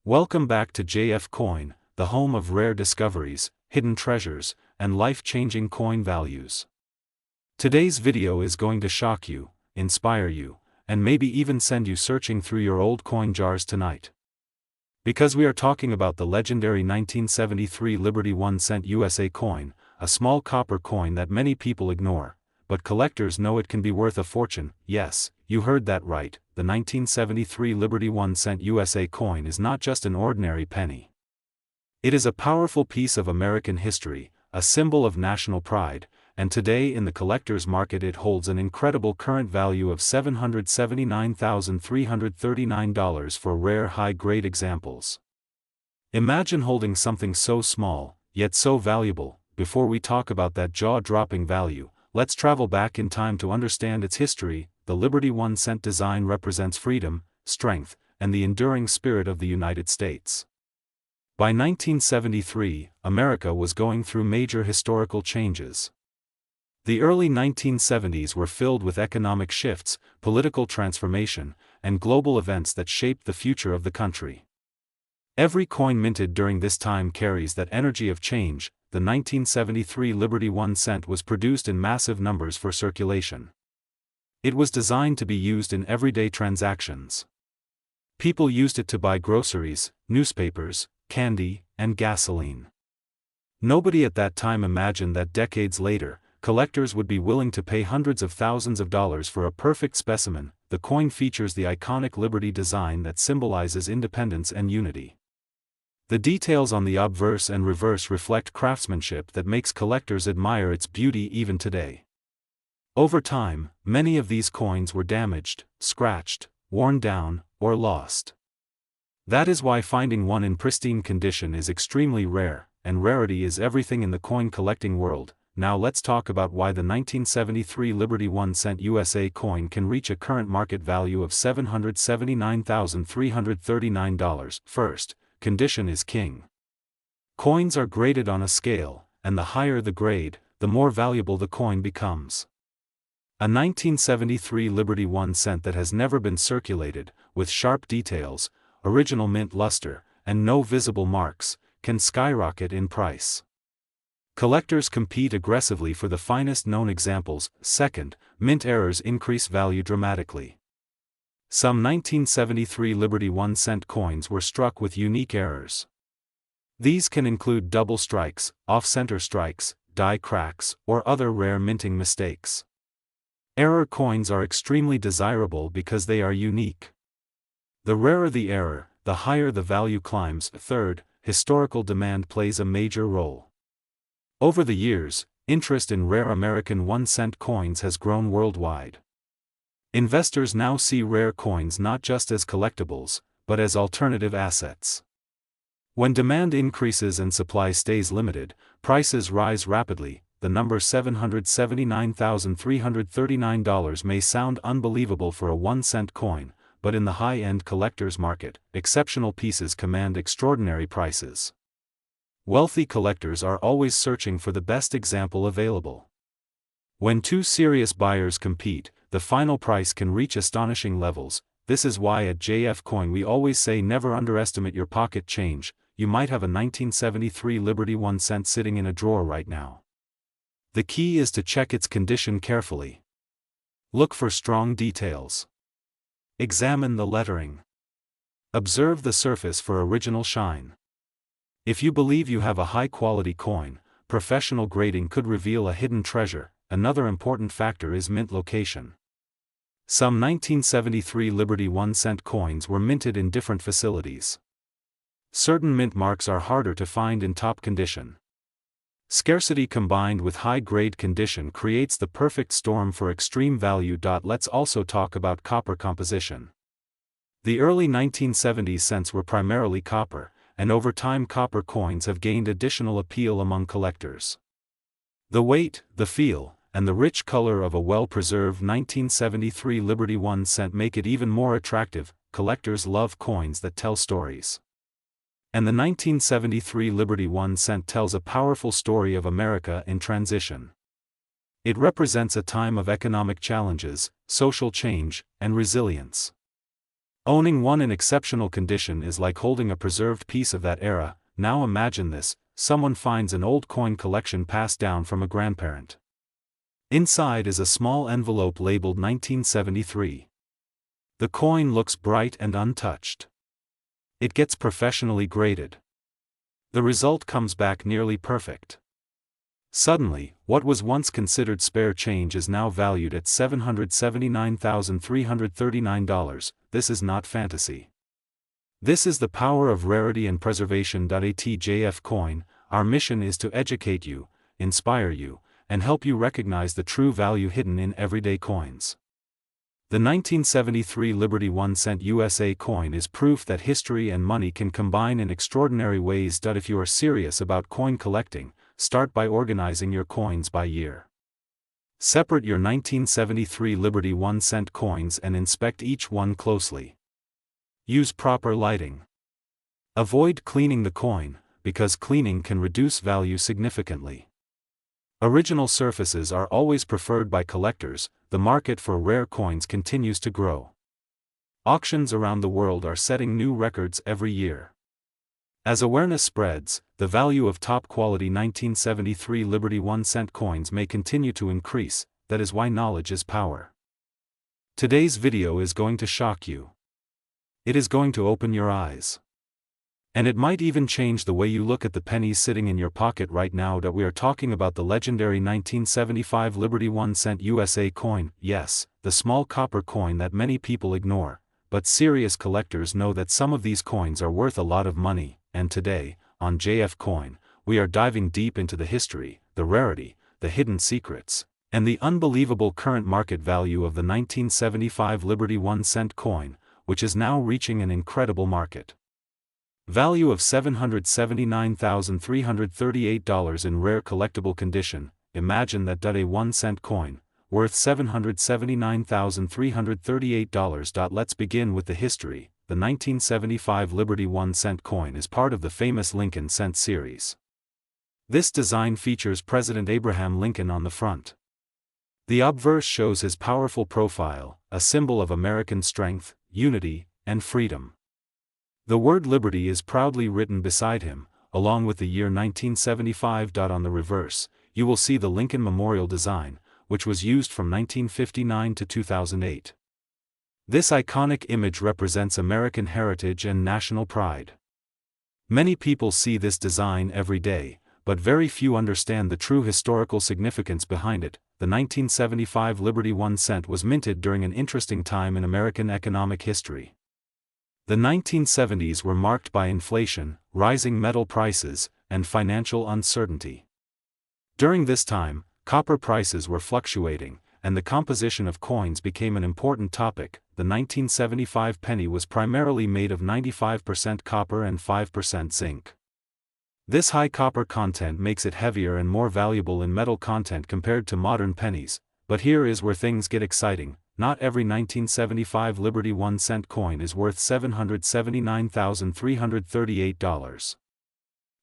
Welcome back to JF Coin, the home of rare discoveries, hidden treasures, and life-changing coin values. Today's video is going to shock you, inspire you, and maybe even send you searching through your old coin jars tonight. Because we are talking about the legendary 1973 Liberty 1 cent USA coin, a small copper coin that many people ignore, but collectors know it can be worth a fortune. Yes, you heard that right, the 1973 Liberty 1 cent USA coin is not just an ordinary penny. It is a powerful piece of American history, a symbol of national pride, and today in the collector's market it holds an incredible current value of $779,339 for rare high-grade examples. Imagine holding something so small, yet so valuable. Before we talk about that jaw-dropping value, let's travel back in time to understand its history. The Liberty 1 cent design represents freedom, strength, and the enduring spirit of the United States. By 1973, America was going through major historical changes. The early 1970s were filled with economic shifts, political transformation, and global events that shaped the future of the country. Every coin minted during this time carries that energy of change. The 1973 Liberty 1 cent was produced in massive numbers for circulation. It was designed to be used in everyday transactions. People used it to buy groceries, newspapers, candy, and gasoline. Nobody at that time imagined that decades later, collectors would be willing to pay hundreds of thousands of dollars for a perfect specimen. The coin features the iconic Liberty design that symbolizes independence and unity. The details on the obverse and reverse reflect craftsmanship that makes collectors admire its beauty even today. Over time, many of these coins were damaged, scratched, worn down, or lost. That is why finding one in pristine condition is extremely rare, and rarity is everything in the coin collecting world. Now let's talk about why the 1973 Liberty 1 cent USA coin can reach a current market value of $779,339. First, condition is king. Coins are graded on a scale, and the higher the grade, the more valuable the coin becomes. A 1973 Liberty 1 cent that has never been circulated, with sharp details, original mint luster, and no visible marks, can skyrocket in price. Collectors compete aggressively for the finest known examples. Second, mint errors increase value dramatically. Some 1973 Liberty 1 cent coins were struck with unique errors. These can include double strikes, off-center strikes, die cracks, or other rare minting mistakes. Error coins are extremely desirable because they are unique. The rarer the error, the higher the value climbs. Third, historical demand plays a major role. Over the years, interest in rare American 1 cent coins has grown worldwide. Investors now see rare coins not just as collectibles, but as alternative assets. When demand increases and supply stays limited, prices rise rapidly. The number $779,339 may sound unbelievable for a 1 cent coin, but in the high-end collector's market, exceptional pieces command extraordinary prices. Wealthy collectors are always searching for the best example available. When two serious buyers compete, the final price can reach astonishing levels. This is why at JF Coin we always say never underestimate your pocket change. You might have a 1973 Liberty 1 cent sitting in a drawer right now. The key is to check its condition carefully. Look for strong details. Examine the lettering. Observe the surface for original shine. If you believe you have a high-quality coin, professional grading could reveal a hidden treasure. Another important factor is mint location. Some 1973 Liberty 1 cent coins were minted in different facilities. Certain mint marks are harder to find in top condition. Scarcity combined with high-grade condition creates the perfect storm for extreme value. Let's also talk about copper composition. The early 1970s cents were primarily copper, and over time copper coins have gained additional appeal among collectors. The weight, the feel, and the rich color of a well-preserved 1973 Liberty 1 cent make it even more attractive. Collectors love coins that tell stories. And the 1973 Liberty 1 cent tells a powerful story of America in transition. It represents a time of economic challenges, social change, and resilience. Owning one in exceptional condition is like holding a preserved piece of that era. Now imagine this: someone finds an old coin collection passed down from a grandparent. Inside is a small envelope labeled 1973. The coin looks bright and untouched. It gets professionally graded. The result comes back nearly perfect. Suddenly, what was once considered spare change is now valued at $779,339. This is not fantasy. This is the power of rarity and preservation. ATJF Coin, our mission is to educate you, inspire you, and help you recognize the true value hidden in everyday coins. The 1973 Liberty 1-cent USA coin is proof that history and money can combine in extraordinary ways. If you are serious about coin collecting, start by organizing your coins by year. Separate your 1973 Liberty 1-cent coins and inspect each one closely. Use proper lighting. Avoid cleaning the coin, because cleaning can reduce value significantly. Original surfaces are always preferred by collectors. The market for rare coins continues to grow. Auctions around the world are setting new records every year. As awareness spreads, the value of top-quality 1973 Liberty 1-cent coins may continue to increase. That is why knowledge is power. Today's video is going to shock you. It is going to open your eyes. And it might even change the way you look at the pennies sitting in your pocket right now. We are talking about the legendary 1975 Liberty 1-cent USA coin. Yes, the small copper coin that many people ignore, but serious collectors know that some of these coins are worth a lot of money. And today, on JF Coin, we are diving deep into the history, the rarity, the hidden secrets, and the unbelievable current market value of the 1975 Liberty 1-cent coin, which is now reaching an incredible market value of $779,338 in rare collectible condition. Imagine that. A 1-cent coin, worth $779,338. Let's begin with the history. The 1975 Liberty 1-cent coin is part of the famous Lincoln cent series. This design features President Abraham Lincoln on the front. The obverse shows his powerful profile, a symbol of American strength, unity, and freedom. The word liberty is proudly written beside him, along with the year 1975. On the reverse, you will see the Lincoln Memorial design, which was used from 1959 to 2008. This iconic image represents American heritage and national pride. Many people see this design every day, but very few understand the true historical significance behind it. The 1975 Liberty 1-cent was minted during an interesting time in American economic history. The 1970s were marked by inflation, rising metal prices, and financial uncertainty. During this time, copper prices were fluctuating, and the composition of coins became an important topic. The 1975 penny was primarily made of 95% copper and 5% zinc. This high copper content makes it heavier and more valuable in metal content compared to modern pennies. But here is where things get exciting. Not every 1975 Liberty 1-cent coin is worth $779,338.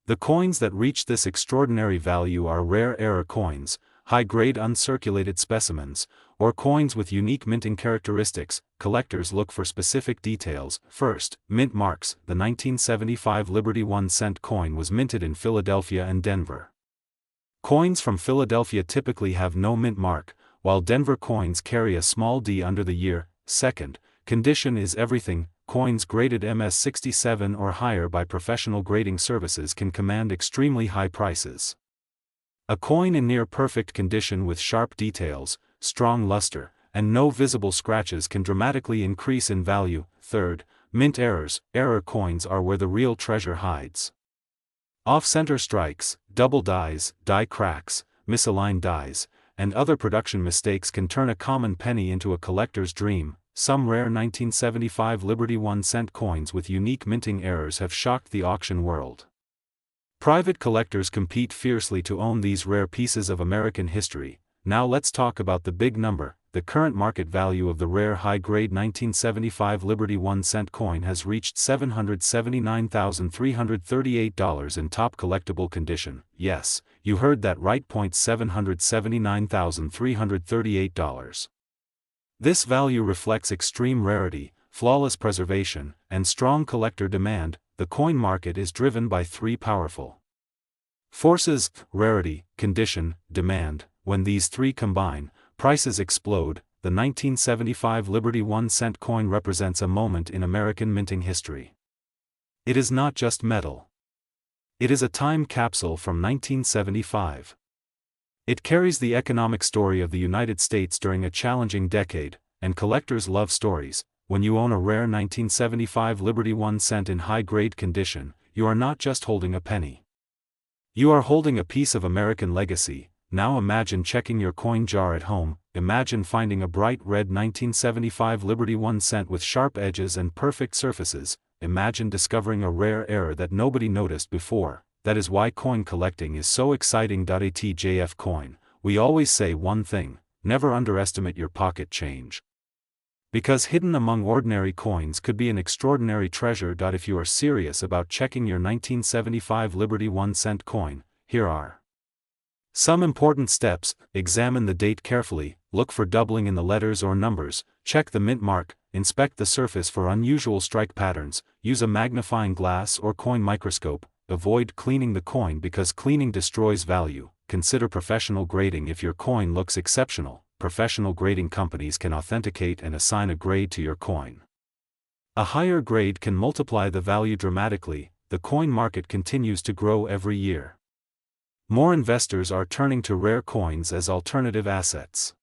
The coins that reach this extraordinary value are rare error coins, high-grade uncirculated specimens, or coins with unique minting characteristics. Collectors look for specific details. First, mint marks. The 1975 Liberty 1-cent coin was minted in Philadelphia and Denver. Coins from Philadelphia typically have no mint mark, while Denver coins carry a small d under the year. Second, condition is everything. Coins graded MS67 or higher by professional grading services can command extremely high prices. A coin in near-perfect condition with sharp details, strong luster, and no visible scratches can dramatically increase in value. Third, mint errors. Error coins are where the real treasure hides. Off-center strikes, double dies, die cracks, misaligned dies, and other production mistakes can turn a common penny into a collector's dream. Some rare 1975 Liberty 1-cent coins with unique minting errors have shocked the auction world. Private collectors compete fiercely to own these rare pieces of American history. Now let's talk about the big number. The current market value of the rare high-grade 1975 Liberty 1-cent coin has reached $779,338 in top collectible condition. Yes, you heard that right. $779,338. This value reflects extreme rarity, flawless preservation, and strong collector demand, the coin market is driven by three powerful forces: rarity, condition, demand. When these three combine, prices explode. The 1975 Liberty 1-cent coin represents a moment in American minting history. It is not just metal. It is a time capsule from 1975. It carries the economic story of the United States during a challenging decade, and collectors love stories. When you own a rare 1975 Liberty 1-cent in high-grade condition, you are not just holding a penny. You are holding a piece of American legacy. Now imagine checking your coin jar at home. Imagine finding a bright red 1975 Liberty 1-cent with sharp edges and perfect surfaces. Imagine discovering a rare error that nobody noticed before. That is why coin collecting is so exciting. At JF Coin, we always say one thing: never underestimate your pocket change. Because hidden among ordinary coins could be an extraordinary treasure. If you are serious about checking your 1975 Liberty 1-cent coin, here are some important steps. Examine the date carefully, look for doubling in the letters or numbers, check the mint mark, inspect the surface for unusual strike patterns, use a magnifying glass or coin microscope, avoid cleaning the coin because cleaning destroys value, consider professional grading. If your coin looks exceptional, professional grading companies can authenticate and assign a grade to your coin. A higher grade can multiply the value dramatically. The coin market continues to grow every year. More investors are turning to rare coins as alternative assets.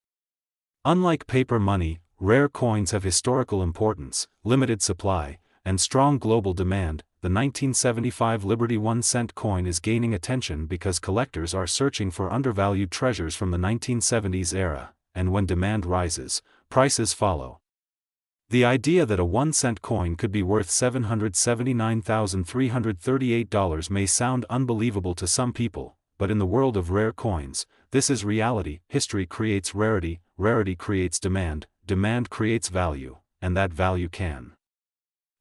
Unlike paper money, rare coins have historical importance, limited supply, and strong global demand. The 1975 Liberty 1-cent coin is gaining attention because collectors are searching for undervalued treasures from the 1970s era, and when demand rises, prices follow. The idea that a 1-cent coin could be worth $779,338 may sound unbelievable to some people, but in the world of rare coins, this is reality. History creates rarity, rarity creates demand, demand creates value, and that value can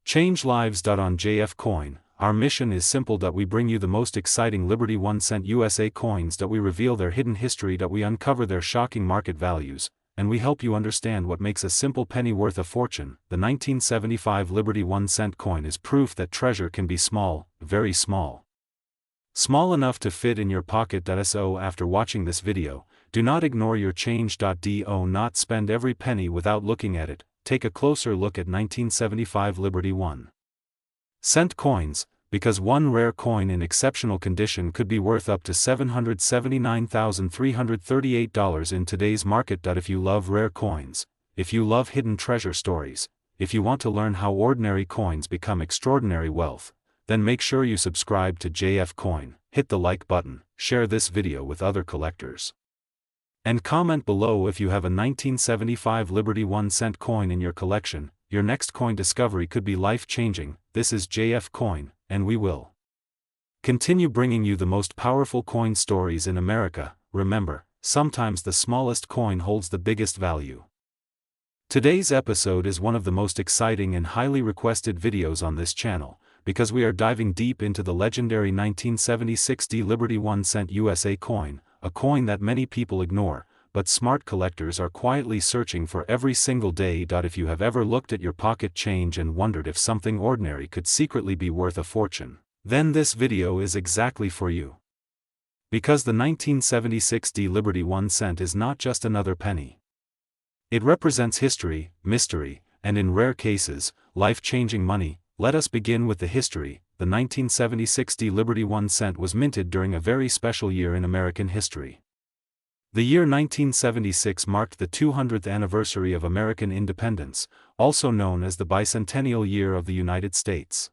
change lives. On JF Coin, our mission is simple: we bring you the most exciting Liberty 1-cent USA coins, we reveal their hidden history, we uncover their shocking market values, and we help you understand what makes a simple penny worth a fortune. The 1975 Liberty 1-cent coin is proof that treasure can be small, very small. Small enough to fit in your pocket. So after watching this video, do not ignore your change. Do not spend every penny without looking at it. Take a closer look at 1975 Liberty 1-cent coins, because one rare coin in exceptional condition could be worth up to $779,338 in today's market. If you love rare coins, if you love hidden treasure stories, if you want to learn how ordinary coins become extraordinary wealth, then make sure you subscribe to JF Coin, hit the like button, share this video with other collectors, and comment below if you have a 1975 Liberty 1-cent coin in your collection. Your next coin discovery could be life-changing. This is JF Coin, and we will continue bringing you the most powerful coin stories in America. Remember, sometimes the smallest coin holds the biggest value. Today's episode is one of the most exciting and highly requested videos on this channel, because we are diving deep into the legendary 1976 Liberty 1-cent USA coin, a coin that many people ignore, but smart collectors are quietly searching for every single day. If you have ever looked at your pocket change and wondered if something ordinary could secretly be worth a fortune, then this video is exactly for you. Because the 1976 Liberty 1-cent is not just another penny. It represents history, mystery, and in rare cases, life-changing money. Let us begin with the history. The 1976 Liberty 1-cent was minted during a very special year in American history. The year 1976 marked the 200th anniversary of American independence, also known as the bicentennial year of the United States.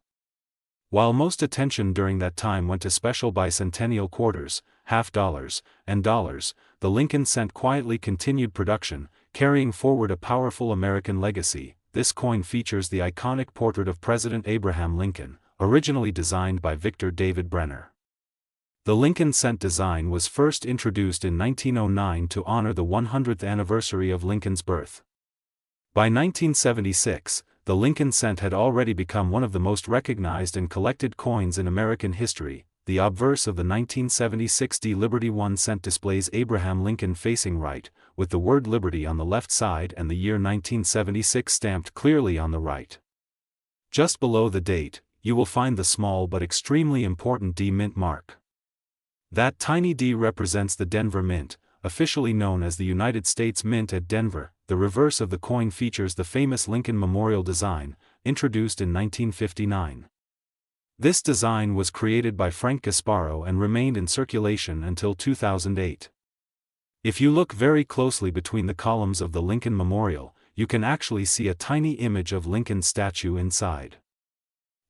While most attention during that time went to special bicentennial quarters, half dollars, and dollars, the Lincoln cent quietly continued production, carrying forward a powerful American legacy. This coin features the iconic portrait of President Abraham Lincoln, originally designed by Victor David Brenner. The Lincoln cent design was first introduced in 1909 to honor the 100th anniversary of Lincoln's birth. By 1976, the Lincoln cent had already become one of the most recognized and collected coins in American history. The obverse of the 1976 Liberty 1-cent displays Abraham Lincoln facing right, with the word Liberty on the left side and the year 1976 stamped clearly on the right. Just below the date, you will find the small but extremely important D Mint mark. That tiny D represents the Denver Mint, officially known as the United States Mint at Denver. The reverse of the coin features the famous Lincoln Memorial design, introduced in 1959. This design was created by Frank Gasparo and remained in circulation until 2008. If you look very closely between the columns of the Lincoln Memorial, you can actually see a tiny image of Lincoln's statue inside.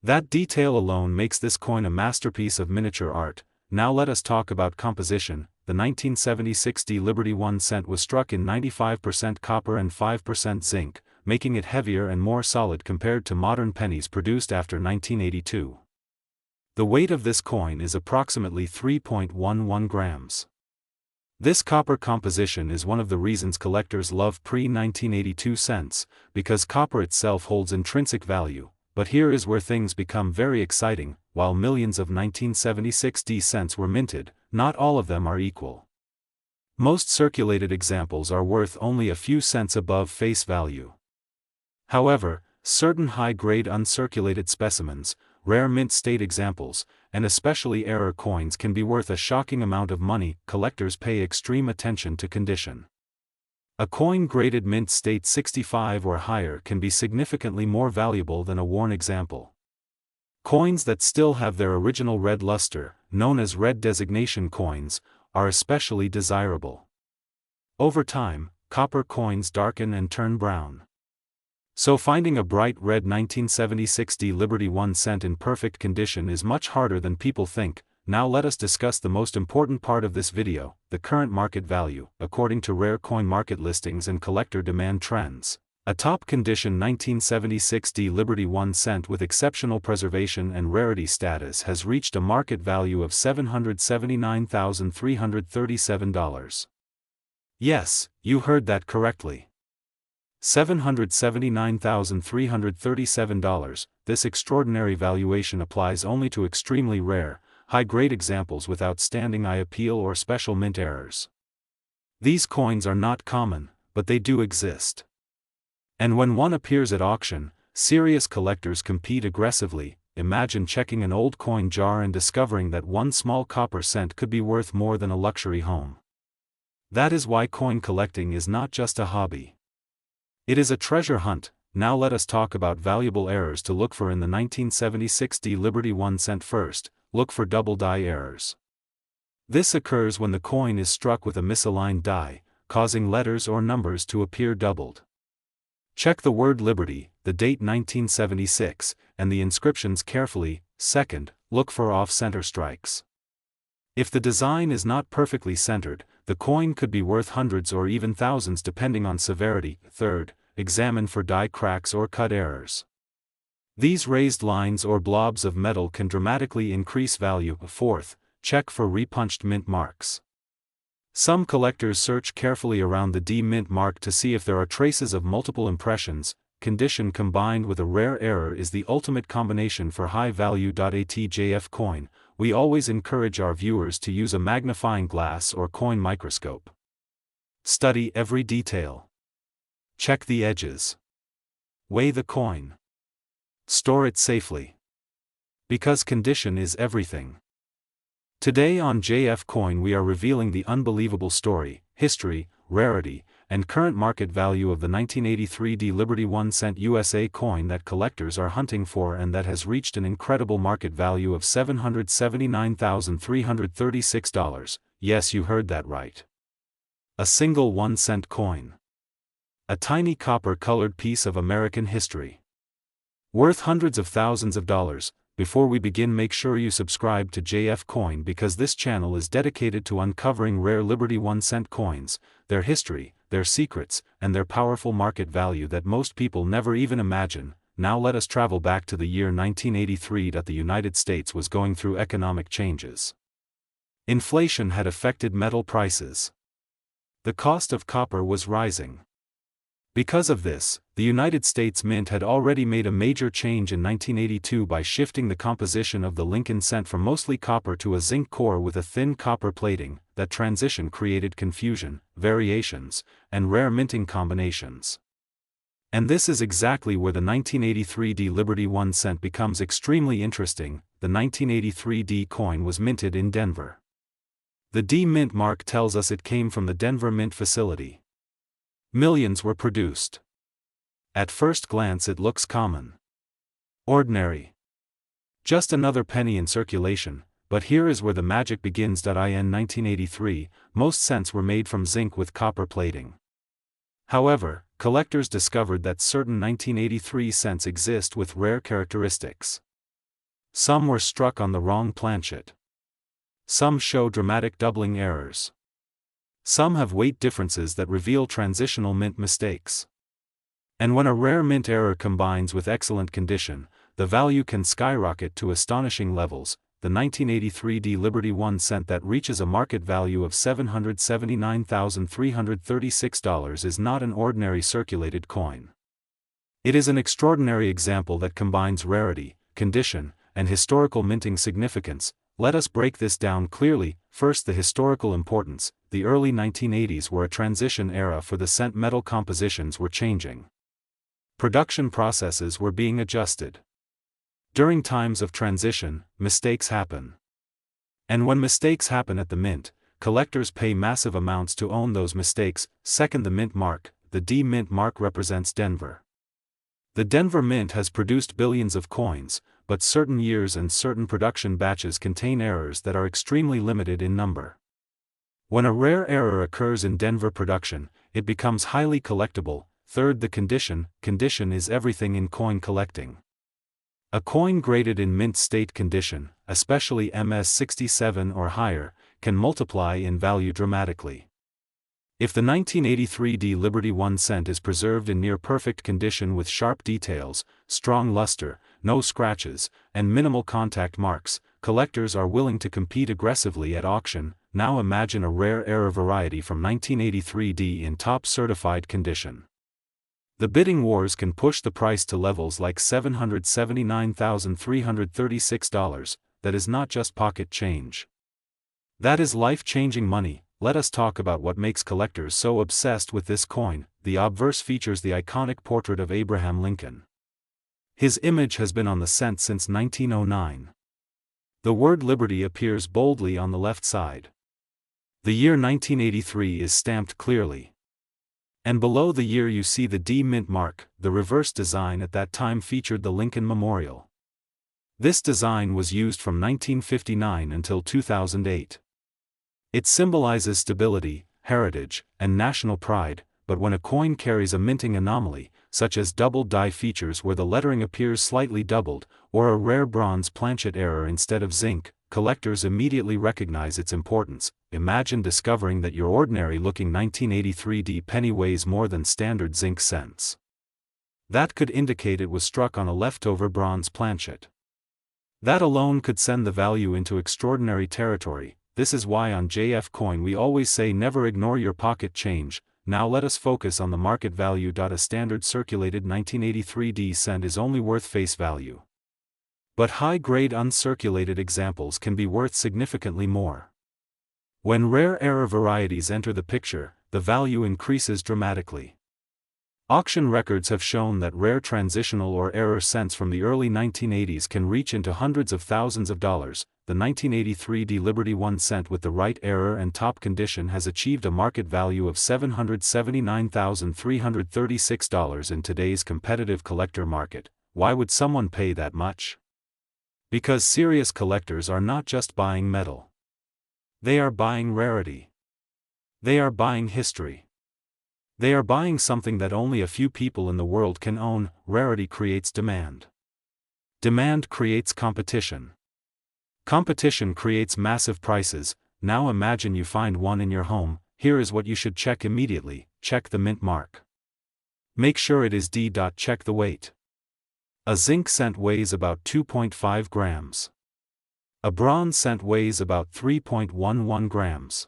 That detail alone makes this coin a masterpiece of miniature art. Now let us talk about composition. The 1976 D Liberty 1 cent was struck in 95% copper and 5% zinc, making it heavier and more solid compared to modern pennies produced after 1982. The weight of this coin is approximately 3.11 grams. This copper composition is one of the reasons collectors love pre-1982 cents, because copper itself holds intrinsic value. But here is where things become very exciting. While millions of 1976 D cents were minted, not all of them are equal. Most circulated examples are worth only a few cents above face value. However, certain high-grade uncirculated specimens, rare mint state examples, and especially error coins can be worth a shocking amount of money. Collectors pay extreme attention to condition. A coin graded mint state 65 or higher can be significantly more valuable than a worn example. Coins that still have their original red luster, known as red designation coins, are especially desirable. Over time, copper coins darken and turn brown. So finding a bright red 1976 D Liberty 1 cent in perfect condition is much harder than people think. Now let us discuss the most important part of this video, the current market value, according to rare coin market listings and collector demand trends. A top condition 1976 D Liberty 1 cent with exceptional preservation and rarity status has reached a market value of $779,337. Yes, you heard that correctly. $779,337. This extraordinary valuation applies only to extremely rare, high-grade examples with outstanding eye appeal or special mint errors. These coins are not common, but they do exist. And when one appears at auction, serious collectors compete aggressively. Imagine checking an old coin jar and discovering that one small copper cent could be worth more than a luxury home. That is why coin collecting is not just a hobby. It is a treasure hunt. Now let us talk about valuable errors to look for in the 1976 D Liberty 1 cent. First, look for double die errors. This occurs when the coin is struck with a misaligned die, causing letters or numbers to appear doubled. Check the word Liberty, the date 1976, and the inscriptions carefully. Second, look for off-center strikes. If the design is not perfectly centered, the coin could be worth hundreds or even thousands depending on severity. Third, examine for die cracks or cut errors. These raised lines or blobs of metal can dramatically increase value. Fourth, check for repunched mint marks. Some collectors search carefully around the D mint mark to see if there are traces of multiple impressions. Condition combined with a rare error is the ultimate combination for high-value ATJF coin. We always encourage our viewers to use a magnifying glass or coin microscope. Study every detail. Check the edges. Weigh the coin. Store it safely. Because condition is everything. Today on JF Coin we are revealing the unbelievable story, history, rarity, and current market value of the 1983 D Liberty 1 cent USA coin that collectors are hunting for and that has reached an incredible market value of $779,336. Yes, you heard that right. A single 1 cent coin. A tiny copper-colored piece of American history. Worth hundreds of thousands of dollars. Before we begin, make sure you subscribe to JF Coin because this channel is dedicated to uncovering rare Liberty 1 cent coins, their history, their secrets, and their powerful market value that most people never even imagine. Now let us travel back to the year 1983 that the United States was going through economic changes. Inflation had affected metal prices. The cost of copper was rising. Because of this, The United States Mint had already made a major change in 1982 by shifting the composition of the Lincoln cent from mostly copper to a zinc core with a thin copper plating. That transition created confusion, variations, and rare minting combinations. And this is exactly where the 1983 D Liberty 1 cent becomes extremely interesting. The 1983 D coin was minted in Denver. The D mint mark tells us it came from the Denver Mint facility. Millions were produced. At first glance it looks common. Ordinary. Just another penny in circulation, but here is where the magic begins. In 1983, most cents were made from zinc with copper plating. However, collectors discovered that certain 1983 cents exist with rare characteristics. Some were struck on the wrong planchet. Some show dramatic doubling errors. Some have weight differences that reveal transitional mint mistakes. And when a rare mint error combines with excellent condition, the value can skyrocket to astonishing levels. The 1983 D Liberty 1 cent that reaches a market value of $779,336 is not an ordinary circulated coin. It is an extraordinary example that combines rarity, condition, and historical minting significance. Let us break this down clearly. First, the historical importance. The early 1980s were a transition era for the cent. Metal compositions were changing. Production processes were being adjusted. During times of transition, mistakes happen. And when mistakes happen at the mint, collectors pay massive amounts to own those mistakes. Second, the mint mark. The D mint mark represents Denver. The Denver Mint has produced billions of coins, but certain years and certain production batches contain errors that are extremely limited in number. When a rare error occurs in Denver production, it becomes highly collectible. Third, the condition. Condition is everything in coin collecting. A coin graded in mint state condition, especially MS67 or higher, can multiply in value dramatically. If the 1983 D Liberty 1 cent is preserved in near-perfect condition with sharp details, strong luster, no scratches, and minimal contact marks, collectors are willing to compete aggressively at auction. Now imagine a rare error variety from 1983 D in top certified condition. The bidding wars can push the price to levels like $779,336. That is not just pocket change. That is life-changing money. Let us talk about what makes collectors so obsessed with this coin. The obverse features the iconic portrait of Abraham Lincoln. His image has been on the cent since 1909. The word liberty appears boldly on the left side. The year 1983 is stamped clearly. And below the year you see the D mint mark. The reverse design at that time featured the Lincoln Memorial. This design was used from 1959 until 2008. It symbolizes stability, heritage, and national pride, but when a coin carries a minting anomaly, such as double die features where the lettering appears slightly doubled, or a rare bronze planchet error instead of zinc, collectors immediately recognize its importance. Imagine discovering that your ordinary-looking 1983 D penny weighs more than standard zinc cents. That could indicate it was struck on a leftover bronze planchet. That alone could send the value into extraordinary territory. This is why on JF Coin we always say never ignore your pocket change. Now let us focus on the market value. A standard circulated 1983 D cent is only worth face value. But high-grade uncirculated examples can be worth significantly more. When rare error varieties enter the picture, the value increases dramatically. Auction records have shown that rare transitional or error cents from the early 1980s can reach into hundreds of thousands of dollars. The 1983 D Liberty 1 cent with the right error and top condition has achieved a market value of $779,336 in today's competitive collector market. Why would someone pay that much? Because serious collectors are not just buying metal. They are buying rarity. They are buying history. They are buying something that only a few people in the world can own. Rarity creates demand. Demand creates competition. Competition creates massive prices. Now imagine you find one in your home. Here is what you should check immediately. Check the mint mark. Make sure it is D. Check the weight. A zinc cent weighs about 2.5 grams. A bronze cent weighs about 3.11 grams.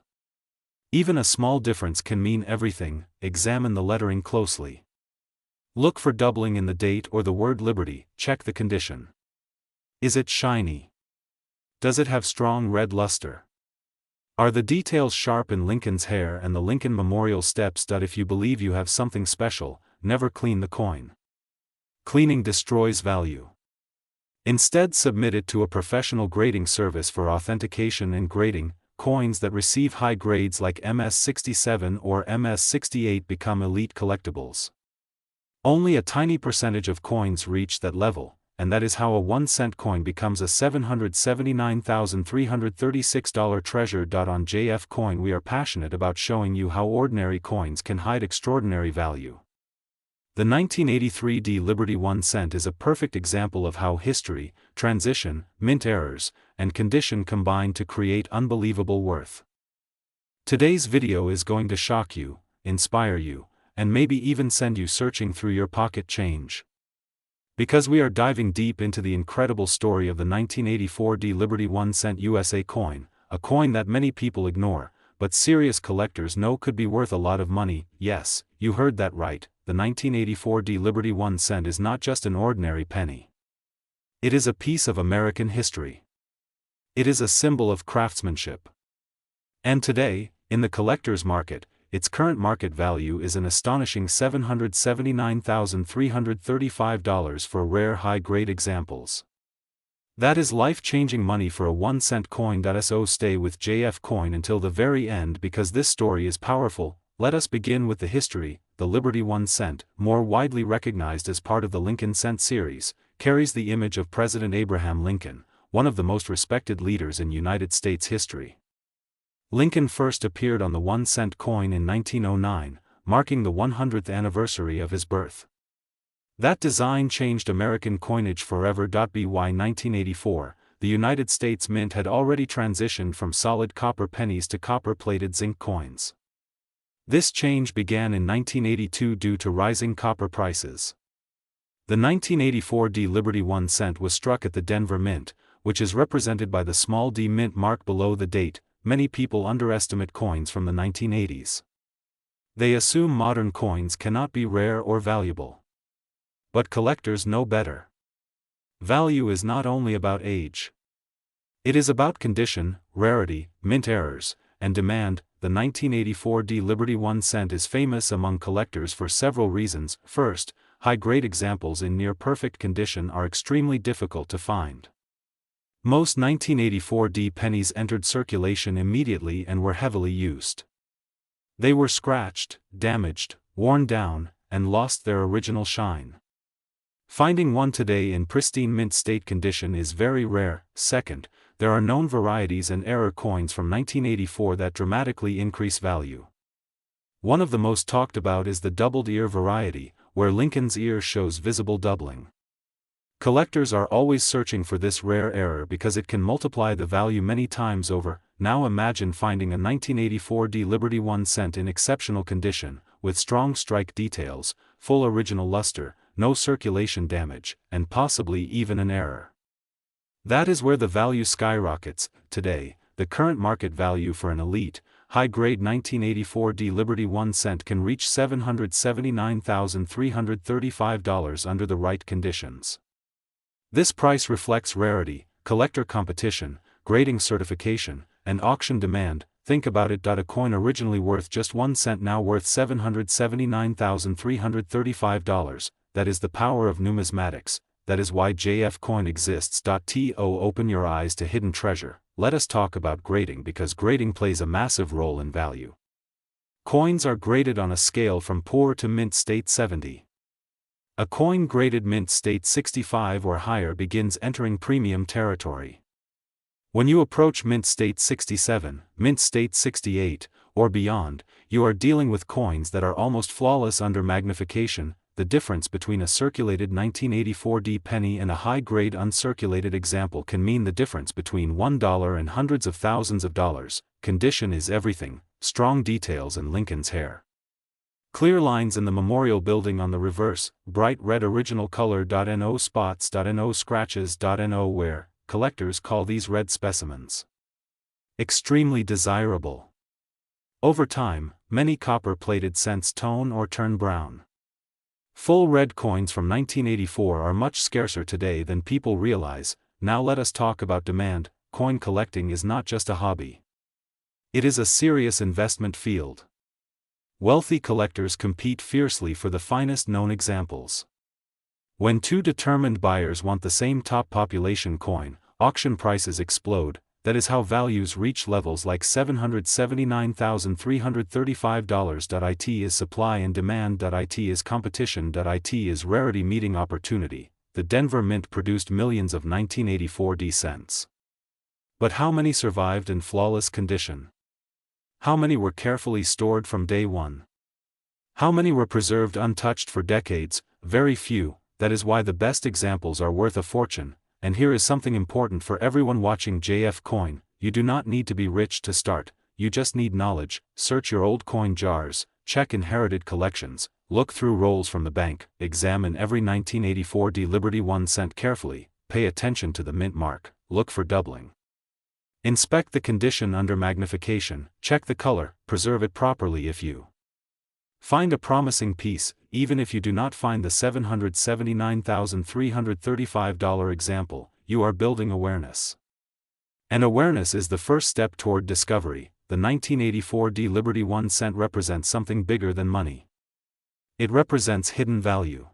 Even a small difference can mean everything. Examine the lettering closely. Look for doubling in the date or the word Liberty. Check the condition. Is it shiny? Does it have strong red luster? Are the details sharp in Lincoln's hair and the Lincoln Memorial steps? If you believe you have something special, never clean the coin. Cleaning destroys value. Instead, submit it to a professional grading service for authentication and grading. Coins that receive high grades like MS-67 or MS-68 become elite collectibles. Only a tiny percentage of coins reach that level, and that is how a 1-cent coin becomes a $779,336 treasure. On JF Coin, we are passionate about showing you how ordinary coins can hide extraordinary value. The 1983 D Liberty 1 cent is a perfect example of how history, transition, mint errors, and condition combine to create unbelievable worth. Today's video is going to shock you, inspire you, and maybe even send you searching through your pocket change. Because we are diving deep into the incredible story of the 1984 D Liberty 1 cent USA coin, a coin that many people ignore, but serious collectors know could be worth a lot of money. Yes, you heard that right, the 1984 D Liberty 1 cent is not just an ordinary penny. It is a piece of American history. It is a symbol of craftsmanship. And today, in the collector's market, its current market value is an astonishing $779,335 for rare high-grade examples. That is life-changing money for a 1-cent coin. So stay with JF Coin until the very end because this story is powerful. Let us begin with the history. The Liberty 1 cent, more widely recognized as part of the Lincoln Cent series, carries the image of President Abraham Lincoln, one of the most respected leaders in United States history. Lincoln first appeared on the 1-cent coin in 1909, marking the 100th anniversary of his birth. That design changed American coinage forever. By 1984, the United States Mint had already transitioned from solid copper pennies to copper-plated zinc coins. This change began in 1982 due to rising copper prices. The 1984 D Liberty 1 cent was struck at the Denver Mint, which is represented by the small d mint mark below the date. Many people underestimate coins from the 1980s. They assume modern coins cannot be rare or valuable. But collectors know better. Value is not only about age. It is about condition, rarity, mint errors, and demand. The 1984 D Liberty 1 cent is famous among collectors for several reasons. First, high-grade examples in near-perfect condition are extremely difficult to find. Most 1984 D pennies entered circulation immediately and were heavily used. They were scratched, damaged, worn down, and lost their original shine. Finding one today in pristine mint state condition is very rare. Second, there are known varieties and error coins from 1984 that dramatically increase value. One of the most talked about is the doubled ear variety, where Lincoln's ear shows visible doubling. Collectors are always searching for this rare error because it can multiply the value many times over. Now imagine finding a 1984 D Liberty 1 cent in exceptional condition, with strong strike details, full original luster, no circulation damage, and possibly even an error. That is where the value skyrockets. Today, the current market value for an elite, high-grade 1984 D Liberty 1 cent can reach $779,335 under the right conditions. This price reflects rarity, collector competition, grading certification, and auction demand. Think about it. A coin originally worth just 1 cent now worth $779,335. That is the power of numismatics. That is why JF Coin exists. To open your eyes to hidden treasure, let us talk about grading because grading plays a massive role in value. Coins are graded on a scale from poor to mint state 70. A coin graded mint state 65 or higher begins entering premium territory. When you approach mint state 67, mint state 68, or beyond, you are dealing with coins that are almost flawless under magnification. The difference between a circulated 1984 D penny and a high-grade uncirculated example can mean the difference between $1 and hundreds of thousands of dollars. Condition is everything, strong details and Lincoln's hair. Clear lines in the memorial building on the reverse, bright red original color. No spots. No scratches. No wear. Collectors call these red specimens extremely desirable. Over time, many copper-plated cents tone or turn brown. Full red coins from 1984 are much scarcer today than people realize. Now let us talk about demand. Coin collecting is not just a hobby. It is a serious investment field. Wealthy collectors compete fiercely for the finest known examples. When two determined buyers want the same top population coin, auction prices explode. That is how values reach levels like $779,335. It is supply and demand. It is competition. It is rarity meeting opportunity. The Denver Mint produced millions of 1984 cents. But how many survived in flawless condition? How many were carefully stored from day one? How many were preserved untouched for decades? Very few. That is why the best examples are worth a fortune. And here is something important for everyone watching JF Coin. You do not need to be rich to start, you just need knowledge. Search your old coin jars, check inherited collections, look through rolls from the bank, examine every 1984 Liberty 1 cent carefully, pay attention to the mint mark, look for doubling. Inspect the condition under magnification, check the color, preserve it properly. If you find a promising piece, even if you do not find the $779,335 example, you are building awareness. And awareness is the first step toward discovery. The 1984 Liberty 1 cent represents something bigger than money. It represents hidden value.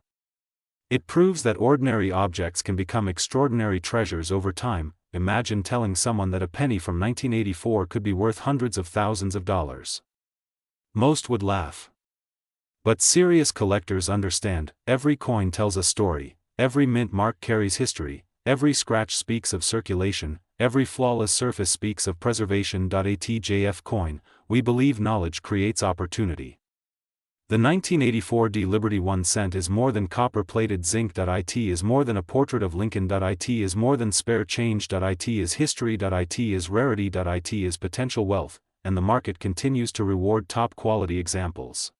It proves that ordinary objects can become extraordinary treasures over time. Imagine telling someone that a penny from 1984 could be worth hundreds of thousands of dollars. Most would laugh. But serious collectors understand, every coin tells a story, every mint mark carries history, every scratch speaks of circulation, every flawless surface speaks of preservation. At JF Coin, we believe knowledge creates opportunity. The 1984 Liberty 1 cent is more than copper-plated zinc. It is more than a portrait of Lincoln. It is more than spare change. It is history. It is rarity. It is potential wealth, and the market continues to reward top-quality examples.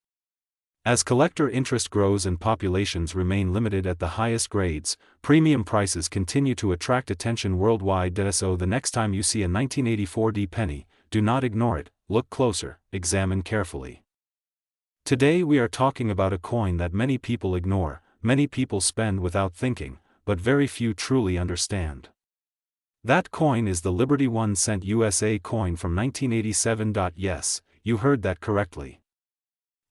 As collector interest grows and populations remain limited at the highest grades, premium prices continue to attract attention worldwide. So the next time you see a 1984 penny, do not ignore it, look closer, examine carefully. Today we are talking about a coin that many people ignore, many people spend without thinking, but very few truly understand. That coin is the Liberty 1 cent USA coin from 1987. Yes, you heard that correctly.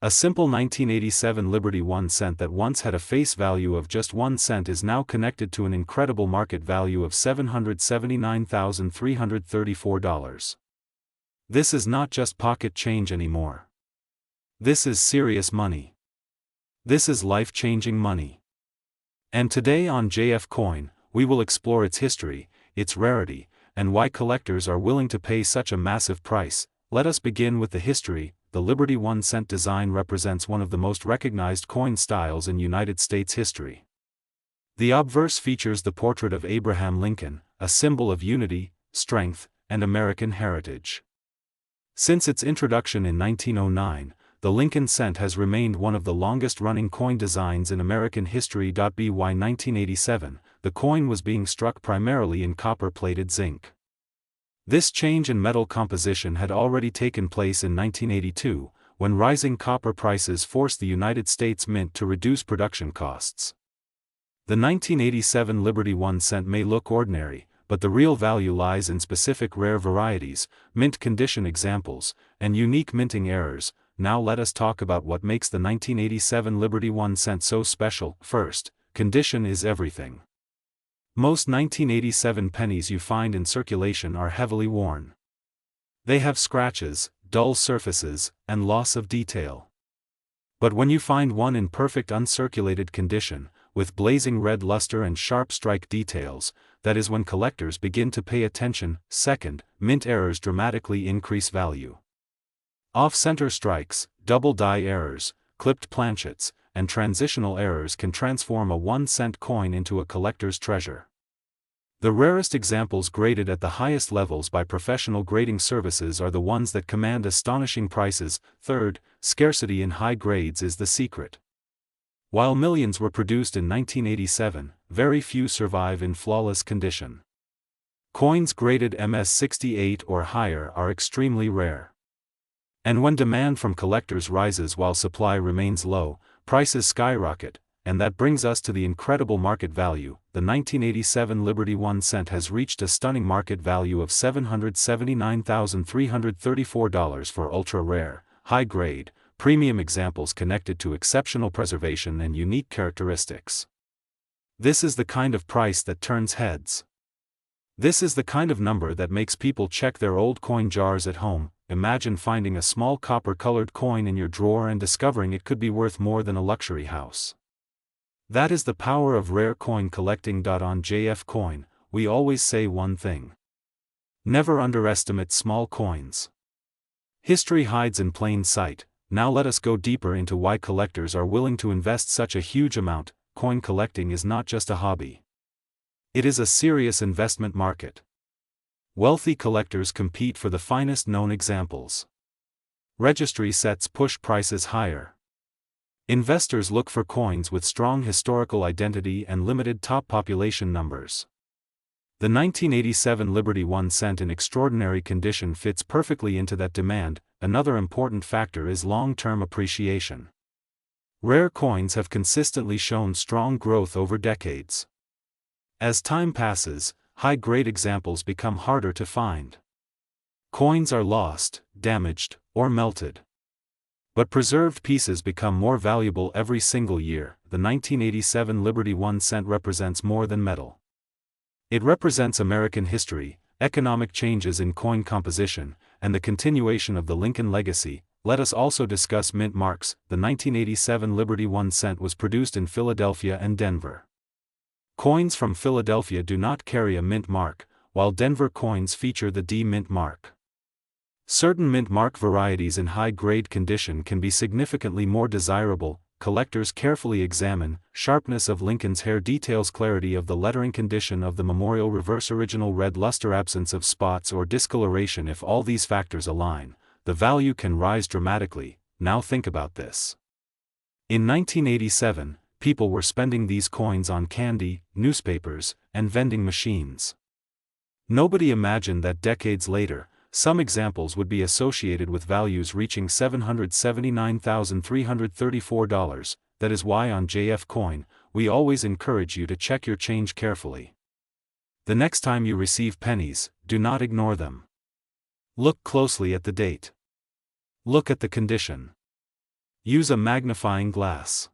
A simple 1987 Liberty 1 cent that once had a face value of just 1 cent is now connected to an incredible market value of $779,334. This is not just pocket change anymore. This is serious money. This is life-changing money. And today on JF Coin, we will explore its history, its rarity, and why collectors are willing to pay such a massive price. Let us begin with the history. The Liberty 1 cent design represents one of the most recognized coin styles in United States history. The obverse features the portrait of Abraham Lincoln, a symbol of unity, strength, and American heritage. Since its introduction in 1909, the Lincoln cent has remained one of the longest-running coin designs in American history. By 1987, the coin was being struck primarily in copper-plated zinc. This change in metal composition had already taken place in 1982, when rising copper prices forced the United States Mint to reduce production costs. The 1987 Liberty 1 cent may look ordinary, but the real value lies in specific rare varieties, mint condition examples, and unique minting errors. Now let us talk about what makes the 1987 Liberty 1 cent so special. First, condition is everything. Most 1987 pennies you find in circulation are heavily worn. They have scratches, dull surfaces, and loss of detail. But when you find one in perfect uncirculated condition, with blazing red luster and sharp strike details, that is when collectors begin to pay attention. Second, mint errors dramatically increase value. Off-center strikes, double die errors, clipped planchets, and transitional errors can transform a 1 cent coin into a collector's treasure. The rarest examples graded at the highest levels by professional grading services are the ones that command astonishing prices. Third, scarcity in high grades is the secret. While millions were produced in 1987, very few survive in flawless condition. Coins graded MS-68 or higher are extremely rare. And when demand from collectors rises while supply remains low, prices skyrocket. And that brings us to the incredible market value. The 1987 Liberty 1 cent has reached a stunning market value of $779,334 for ultra-rare, high-grade, premium examples connected to exceptional preservation and unique characteristics. This is the kind of price that turns heads. This is the kind of number that makes people check their old coin jars at home. Imagine finding a small copper-colored coin in your drawer and discovering it could be worth more than a luxury house. That is the power of rare coin collecting. On JF Coin, we always say one thing: never underestimate small coins. History hides in plain sight. Now let us go deeper into why collectors are willing to invest such a huge amount. Coin collecting is not just a hobby. It is a serious investment market. Wealthy collectors compete for the finest known examples. Registry sets push prices higher. Investors look for coins with strong historical identity and limited top population numbers. The 1987 Liberty 1 cent in extraordinary condition fits perfectly into that demand. Another important factor is long-term appreciation. Rare coins have consistently shown strong growth over decades. As time passes, high-grade examples become harder to find. Coins are lost, damaged, or melted. But preserved pieces become more valuable every single year. The 1987 Liberty 1 cent represents more than metal. It represents American history, economic changes in coin composition, and the continuation of the Lincoln legacy. Let us also discuss mint marks. The 1987 Liberty 1 cent was produced in Philadelphia and Denver. Coins from Philadelphia do not carry a mint mark, while Denver coins feature the D mint mark. Certain mint mark varieties in high-grade condition can be significantly more desirable. Collectors carefully examine sharpness of Lincoln's hair details, clarity of the lettering, condition of the memorial, reverse original red luster, absence of spots or discoloration. If all these factors align, the value can rise dramatically. Now think about this. In 1987, people were spending these coins on candy, newspapers, and vending machines. Nobody imagined that decades later, some examples would be associated with values reaching $779,334. That is why on JF Coin, we always encourage you to check your change carefully. The next time you receive pennies, do not ignore them. Look closely at the date. Look at the condition. Use a magnifying glass.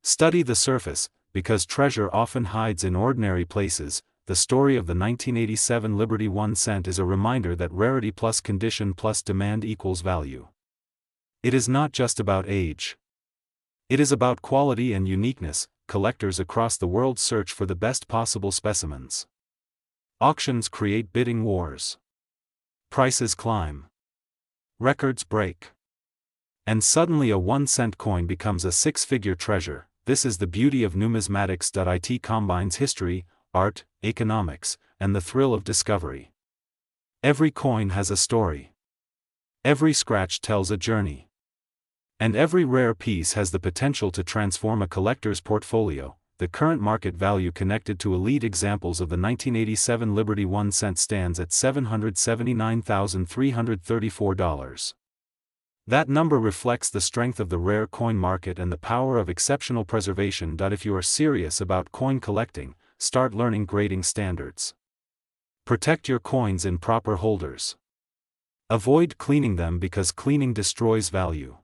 Study the surface, because treasure often hides in ordinary places. The story of the 1987 Liberty 1 cent is a reminder that rarity plus condition plus demand equals value. It is not just about age. It is about quality and uniqueness. Collectors across the world search for the best possible specimens. Auctions create bidding wars. Prices climb. Records break. And suddenly a 1-cent coin becomes a six-figure treasure. This is the beauty of numismatics. It combines history, art, economics, and the thrill of discovery. Every coin has a story. Every scratch tells a journey. And every rare piece has the potential to transform a collector's portfolio. The current market value connected to elite examples of the 1987 Liberty 1 cent stands at $779,334. That number reflects the strength of the rare coin market and the power of exceptional preservation. If you are serious about coin collecting, start learning grading standards. Protect your coins in proper holders. Avoid cleaning them because cleaning destroys value.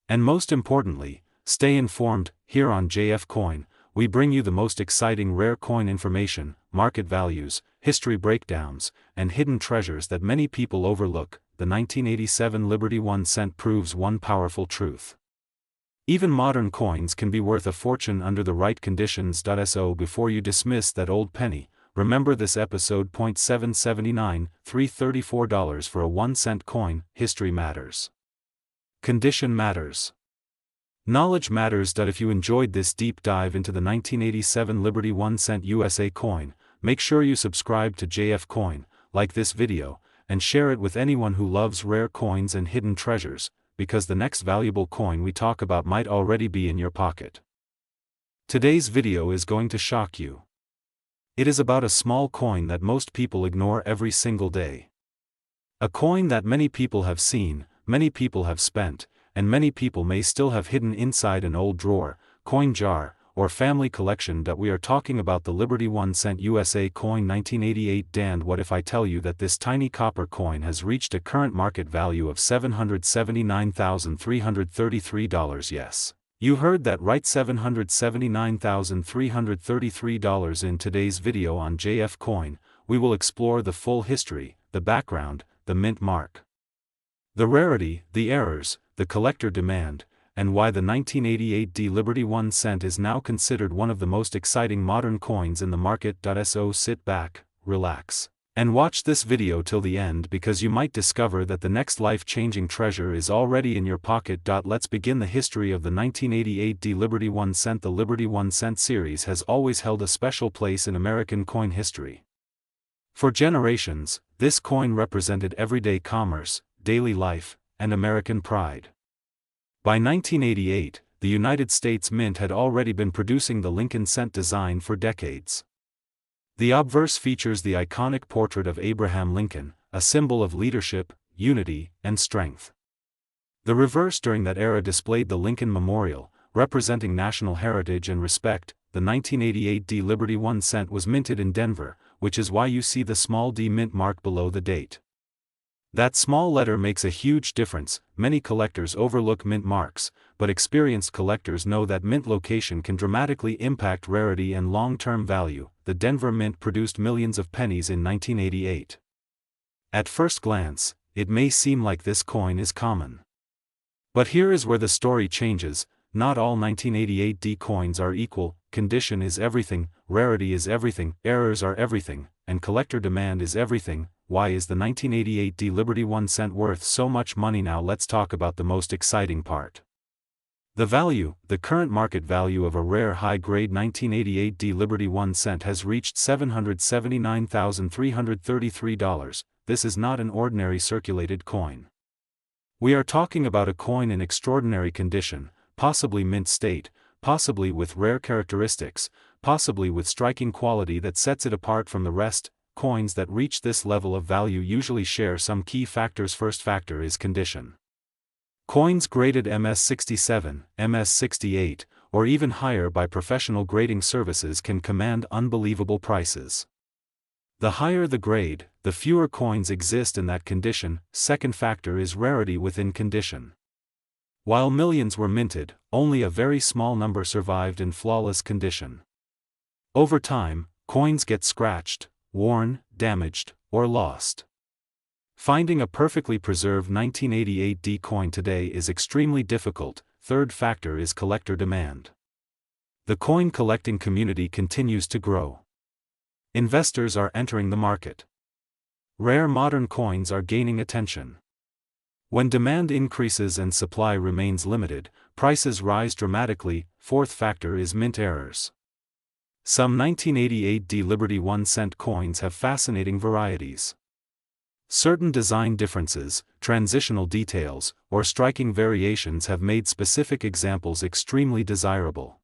And most importantly, stay informed. Here on JF Coin, we bring you the most exciting rare coin information, market values, history breakdowns, and hidden treasures that many people overlook. The 1987 Liberty 1 cent proves one powerful truth. Even modern coins can be worth a fortune under the right conditions. So before you dismiss that old penny, remember this episode: $779,334 for a 1-cent coin. History matters. Condition matters. Knowledge matters. If you enjoyed this deep dive into the 1987 Liberty 1 cent USA coin, make sure you subscribe to JF Coin, like this video, and share it with anyone who loves rare coins and hidden treasures, because the next valuable coin we talk about might already be in your pocket. Today's video is going to shock you. It is about a small coin that most people ignore every single day. A coin that many people have seen, many people have spent, and many people may still have hidden inside an old drawer. coin jar, or family collection that we are talking about the Liberty 1 cent USA coin 1988. And what if I tell you that this tiny copper coin has reached a current market value of $779,333? Yes. You heard that right, $779,333. In today's video on JF Coin, we will explore the full history, the background, the mint mark, the rarity, the errors, the collector demand, and why the 1988 Liberty 1 cent is now considered one of the most exciting modern coins in the market. So sit back, relax, and watch this video till the end, because you might discover that the next life-changing treasure is already in your pocket. Let's begin the history of the 1988 Liberty 1 cent. The Liberty 1 cent series has always held a special place in American coin history. For generations, this coin represented everyday commerce, daily life, and American pride. By 1988, the United States Mint had already been producing the Lincoln cent design for decades. The obverse features the iconic portrait of Abraham Lincoln, a symbol of leadership, unity, and strength. The reverse during that era displayed the Lincoln Memorial, representing national heritage and respect. The 1988 Liberty 1 cent was minted in Denver, which is why you see the small d mint mark below the date. That small letter makes a huge difference. Many collectors overlook mint marks, but experienced collectors know that mint location can dramatically impact rarity and long-term value. The Denver Mint produced millions of pennies in 1988. At first glance, it may seem like this coin is common. But here is where the story changes. Not all 1988 coins are equal. Condition is everything, rarity is everything, errors are everything, and collector demand is everything. Why is the 1988 Liberty 1 cent worth so much money? Now let's talk about the most exciting part. The value. The current market value of a rare high-grade 1988 Liberty 1 cent has reached $779,333. This is not an ordinary circulated coin. We are talking about a coin in extraordinary condition, possibly mint state, possibly with rare characteristics, possibly with striking quality that sets it apart from the rest. Coins that reach this level of value usually share some key factors. First factor is condition. Coins graded MS67, MS68, or even higher by professional grading services can command unbelievable prices. The higher the grade, the fewer coins exist in that condition. Second factor is rarity within condition. While millions were minted, only a very small number survived in flawless condition. Over time, coins get scratched, worn, damaged, or lost. Finding a perfectly preserved 1988 coin today is extremely difficult. Third factor is collector demand. The coin collecting community continues to grow. Investors are entering the market. Rare modern coins are gaining attention. When demand increases and supply remains limited, prices rise dramatically. Fourth factor is mint errors. Some 1988 Liberty 1 cent coins have fascinating varieties. Certain design differences, transitional details, or striking variations have made specific examples extremely desirable.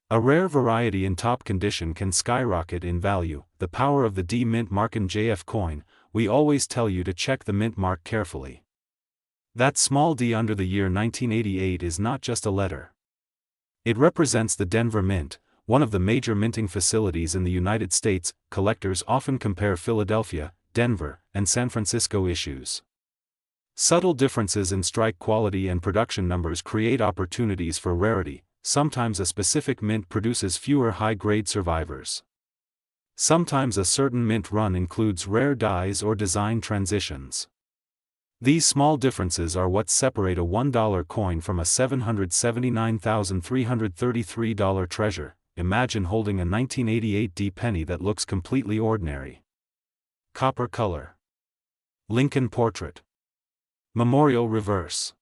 A rare variety in top condition can skyrocket in value. The power of the D mint mark in JF coin. We always tell you to check the mint mark carefully. That small d under the year 1988 is not just a letter. It represents the Denver Mint, one of the major minting facilities in the United States. Collectors often compare Philadelphia, Denver, and San Francisco issues. Subtle differences in strike quality and production numbers create opportunities for rarity. Sometimes a specific mint produces fewer high-grade survivors. Sometimes a certain mint run includes rare dies or design transitions. These small differences are what separate a $1 coin from a $779,333 treasure. Imagine holding a 1988 penny that looks completely ordinary. Copper color. Lincoln portrait. Memorial reverse.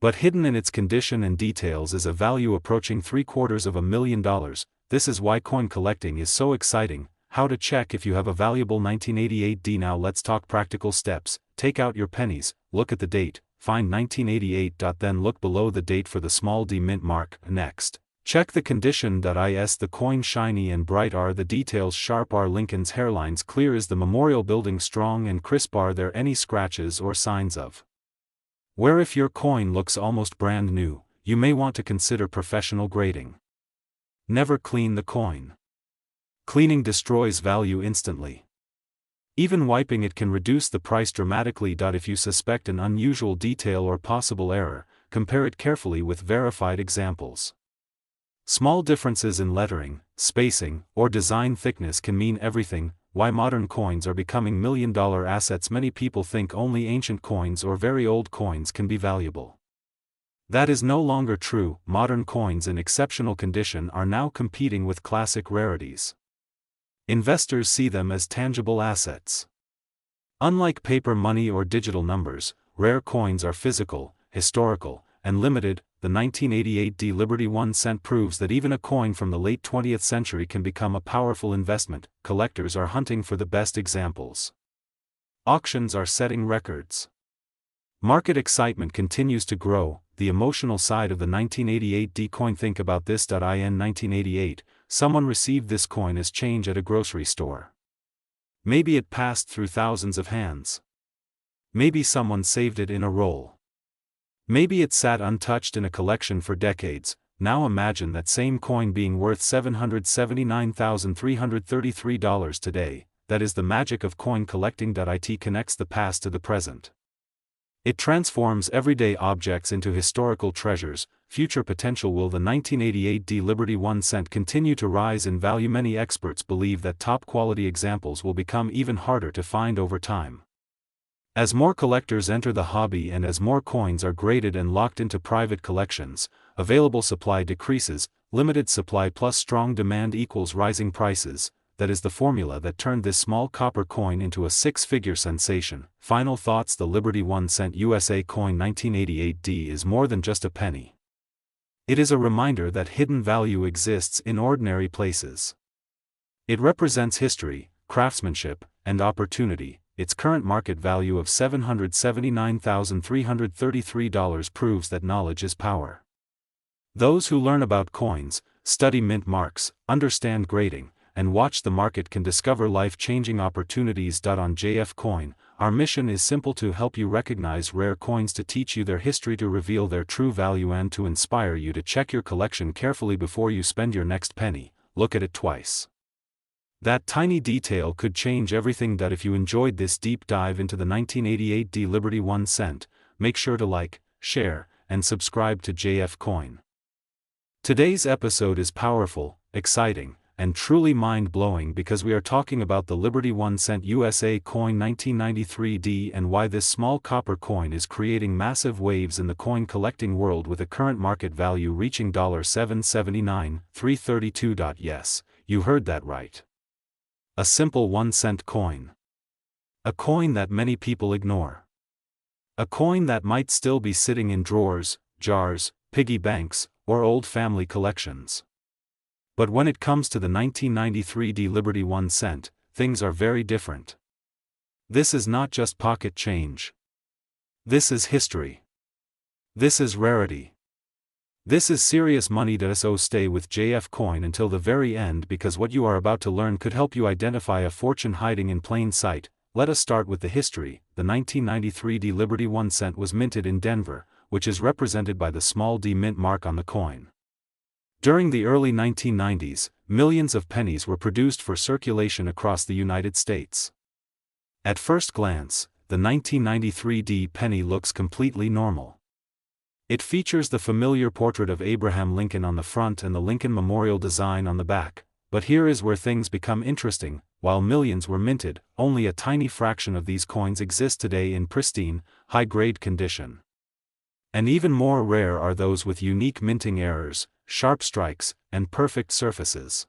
But hidden in its condition and details is a value approaching $750,000. This is why coin collecting is so exciting. How to check if you have a valuable 1988 Now let's talk practical steps. Take out your pennies, look at the date, find 1988. Then look below the date for the small d mint mark. Next, check the condition. Is the coin shiny and bright? Are the details sharp? Are Lincoln's hairlines clear? Is the memorial building strong and crisp? Are there any scratches or signs of wear? If your coin looks almost brand new, you may want to consider professional grading. Never clean the coin. Cleaning destroys value instantly. Even wiping it can reduce the price dramatically. If you suspect an unusual detail or possible error, compare it carefully with verified examples. Small differences in lettering, spacing, or design thickness can mean everything. Why modern coins are becoming million-dollar assets. Many people think only ancient coins or very old coins can be valuable. That is no longer true. Modern coins in exceptional condition are now competing with classic rarities. Investors see them as tangible assets. Unlike paper money or digital numbers, rare coins are physical, historical, and limited. The 1988 D Liberty 1 cent proves that even a coin from the late 20th century can become a powerful investment. Collectors are hunting for the best examples. Auctions are setting records. Market excitement continues to grow. The emotional side of the 1988 D coin. Think about this. In 1988, someone received this coin as change at a grocery store. Maybe it passed through thousands of hands. Maybe someone saved it in a roll. Maybe it sat untouched in a collection for decades. Now imagine that same coin being worth $779,333 today. That is the magic of coin collecting. It connects the past to the present. It transforms everyday objects into historical treasures. Future potential. Will the 1988 D Liberty 1 cent continue to rise in value? Many experts believe that top-quality examples will become even harder to find over time. As more collectors enter the hobby and as more coins are graded and locked into private collections, available supply decreases. Limited supply plus strong demand equals rising prices. That is the formula that turned this small copper coin into a six-figure sensation. Final thoughts. The Liberty 1 cent USA coin 1988 D is more than just a penny. It is a reminder that hidden value exists in ordinary places. It represents history, craftsmanship, and opportunity. Its current market value of $779,333 proves that knowledge is power. Those who learn about coins, study mint marks, understand grading, and watch the market can discover life-changing opportunities. On JF Coin, our mission is simple: to help you recognize rare coins, to teach you their history, to reveal their true value, and to inspire you to check your collection carefully before you spend your next penny. Look at it twice. That tiny detail could change everything. If you enjoyed this deep dive into the 1988 D Liberty 1 cent, make sure to like, share, and subscribe to JF Coin. Today's episode is powerful, exciting, and truly mind-blowing because we are talking about the Liberty 1 cent USA coin 1993 D and why this small copper coin is creating massive waves in the coin collecting world with a current market value reaching $779,332. Yes, you heard that right. A simple 1 cent coin. A coin that many people ignore. A coin that might still be sitting in drawers, jars, piggy banks, or old family collections. But when it comes to the 1993 D Liberty 1 cent, things are very different. This is not just pocket change. This is history. This is rarity. This is serious money. So stay with JF Coin until the very end, because what you are about to learn could help you identify a fortune hiding in plain sight. Let us start with the history. The 1993 D Liberty 1 cent was minted in Denver, which is represented by the small D mint mark on the coin. During the early 1990s, millions of pennies were produced for circulation across the United States. At first glance, the 1993 D penny looks completely normal. It features the familiar portrait of Abraham Lincoln on the front and the Lincoln Memorial design on the back. But here is where things become interesting. While millions were minted, only a tiny fraction of these coins exist today in pristine, high-grade condition. And even more rare are those with unique minting errors, sharp strikes, and perfect surfaces.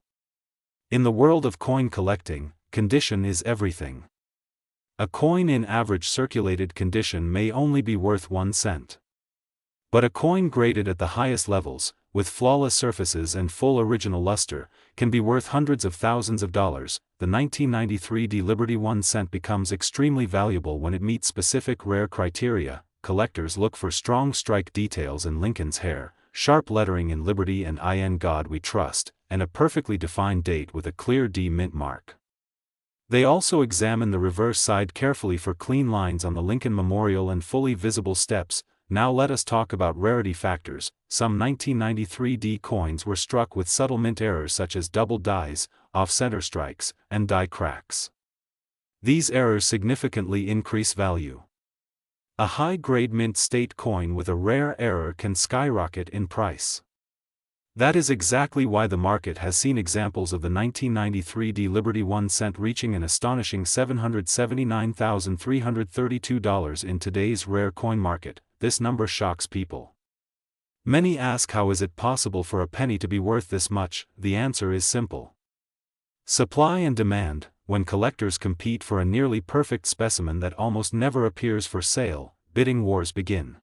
In the world of coin collecting, condition is everything. A coin in average circulated condition may only be worth 1 cent. But a coin graded at the highest levels, with flawless surfaces and full original luster, can be worth hundreds of thousands of dollars. The 1993 D Liberty 1 cent becomes extremely valuable when it meets specific rare criteria. Collectors look for strong strike details in Lincoln's hair, sharp lettering in Liberty and In God We Trust, and a perfectly defined date with a clear D mint mark. They also examine the reverse side carefully for clean lines on the Lincoln Memorial and fully visible steps. Now let us talk about rarity factors. Some 1993D coins were struck with subtle mint errors such as double dies, off-center strikes, and die cracks. These errors significantly increase value. A high-grade mint state coin with a rare error can skyrocket in price. That is exactly why the market has seen examples of the 1993D Liberty 1 cent reaching an astonishing $779,332 in today's rare coin market. This number shocks people. Many ask, how is it possible for a penny to be worth this much? The answer is simple. Supply and demand. When collectors compete for a nearly perfect specimen that almost never appears for sale, bidding wars begin.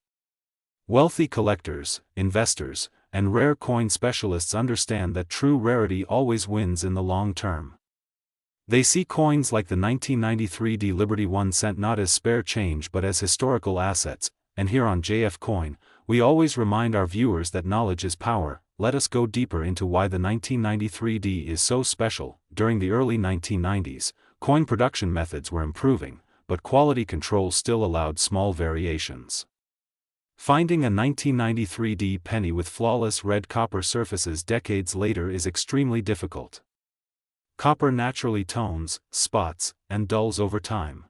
Wealthy collectors, investors, and rare coin specialists understand that true rarity always wins in the long term. They see coins like the 1993D Liberty 1 cent not as spare change but as historical assets, and here on JF Coin, we always remind our viewers that knowledge is power. Let us go deeper into why the 1993D is so special. During the early 1990s, coin production methods were improving, but quality control still allowed small variations. Finding a 1993D penny with flawless red copper surfaces decades later is extremely difficult. Copper naturally tones, spots, and dulls over time.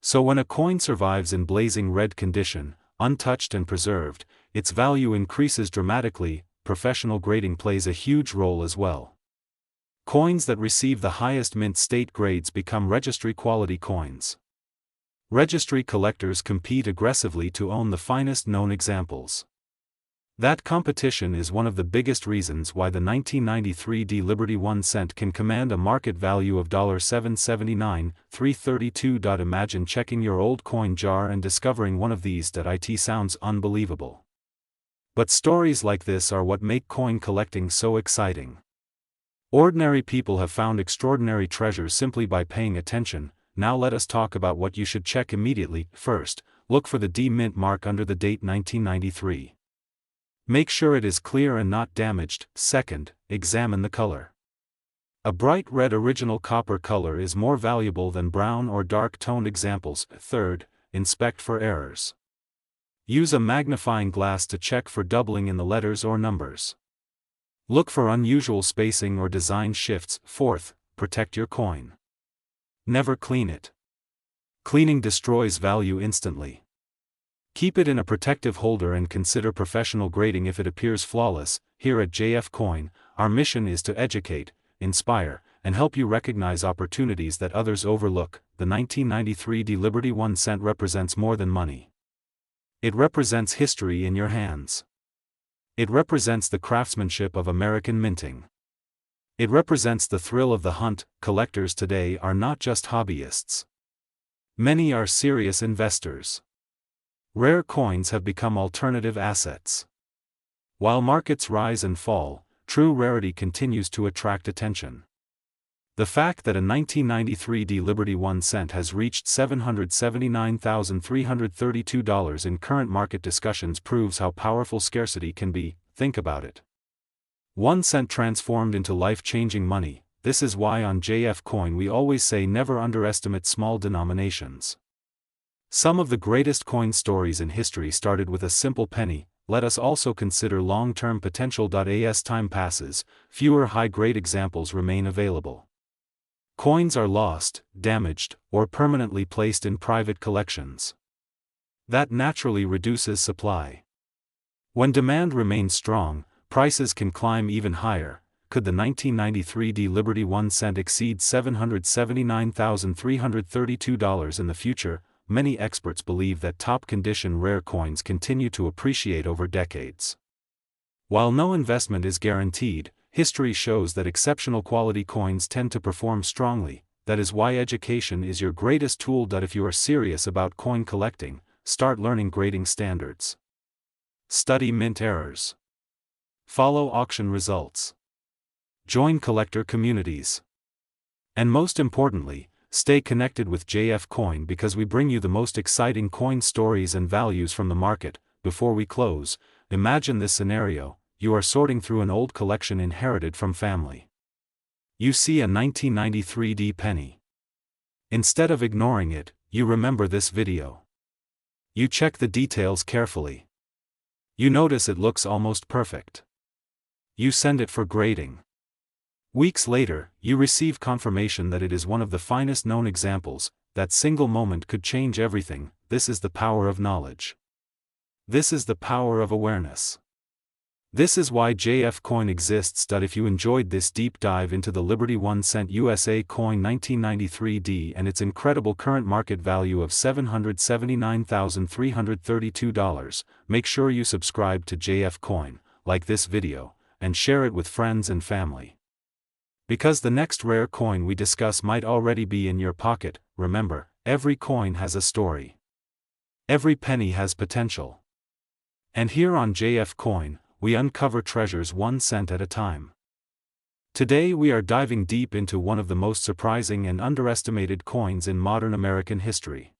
So when a coin survives in blazing red condition, untouched and preserved, its value increases dramatically. Professional grading plays a huge role as well. Coins that receive the highest mint state grades become registry quality coins. Registry collectors compete aggressively to own the finest known examples. That competition is one of the biggest reasons why the 1993D Liberty 1 cent can command a market value of $779,332. Imagine checking your old coin jar and discovering one of these. It sounds unbelievable. But stories like this are what make coin collecting so exciting. Ordinary people have found extraordinary treasures simply by paying attention. Now let us talk about what you should check immediately. First, look for the D mint mark under the date 1993. Make sure it is clear and not damaged. Second, examine the color. A bright red original copper color is more valuable than brown or dark-toned examples. Third, inspect for errors. Use a magnifying glass to check for doubling in the letters or numbers. Look for unusual spacing or design shifts. Fourth, protect your coin. Never clean it. Cleaning destroys value instantly. Keep it in a protective holder and consider professional grading if it appears flawless. Here at JF Coin, our mission is to educate, inspire, and help you recognize opportunities that others overlook. The 1993D Liberty 1 cent represents more than money. It represents history in your hands. It represents the craftsmanship of American minting. It represents the thrill of the hunt. Collectors today are not just hobbyists. Many are serious investors. Rare coins have become alternative assets. While markets rise and fall, true rarity continues to attract attention. The fact that a 1993D Liberty 1 cent has reached $779,332 in current market discussions proves how powerful scarcity can be. Think about it. 1 cent transformed into life-changing money. This is why on JF Coin we always say never underestimate small denominations. Some of the greatest coin stories in history started with a simple penny. Let us also consider long-term potential. As time passes, fewer high-grade examples remain available. Coins are lost, damaged, or permanently placed in private collections. That naturally reduces supply. When demand remains strong, prices can climb even higher. Could the 1993D Liberty 1 cent exceed $779,332 in the future? Many experts believe that top-condition rare coins continue to appreciate over decades. While no investment is guaranteed, history shows that exceptional quality coins tend to perform strongly. That is why education is your greatest tool. If you are serious about coin collecting, start learning grading standards. Study mint errors. Follow auction results. Join collector communities. And most importantly, stay connected with JF Coin because we bring you the most exciting coin stories and values from the market. Before we close, imagine this scenario: you are sorting through an old collection inherited from family. You see a 1993D penny. Instead of ignoring it, you remember this video. You check the details carefully. You notice it looks almost perfect. You send it for grading. Weeks later, you receive confirmation that it is one of the finest known examples. That single moment could change everything. This is the power of knowledge. This is the power of awareness. This is why JF Coin exists. If you enjoyed this deep dive into the Liberty 1 cent USA coin 1993D and its incredible current market value of $779,332, make sure you subscribe to JF Coin, like this video, and share it with friends and family. Because the next rare coin we discuss might already be in your pocket. Remember, every coin has a story. Every penny has potential. And here on JF Coin, we uncover treasures 1 cent at a time. Today we are diving deep into one of the most surprising and underestimated coins in modern American history.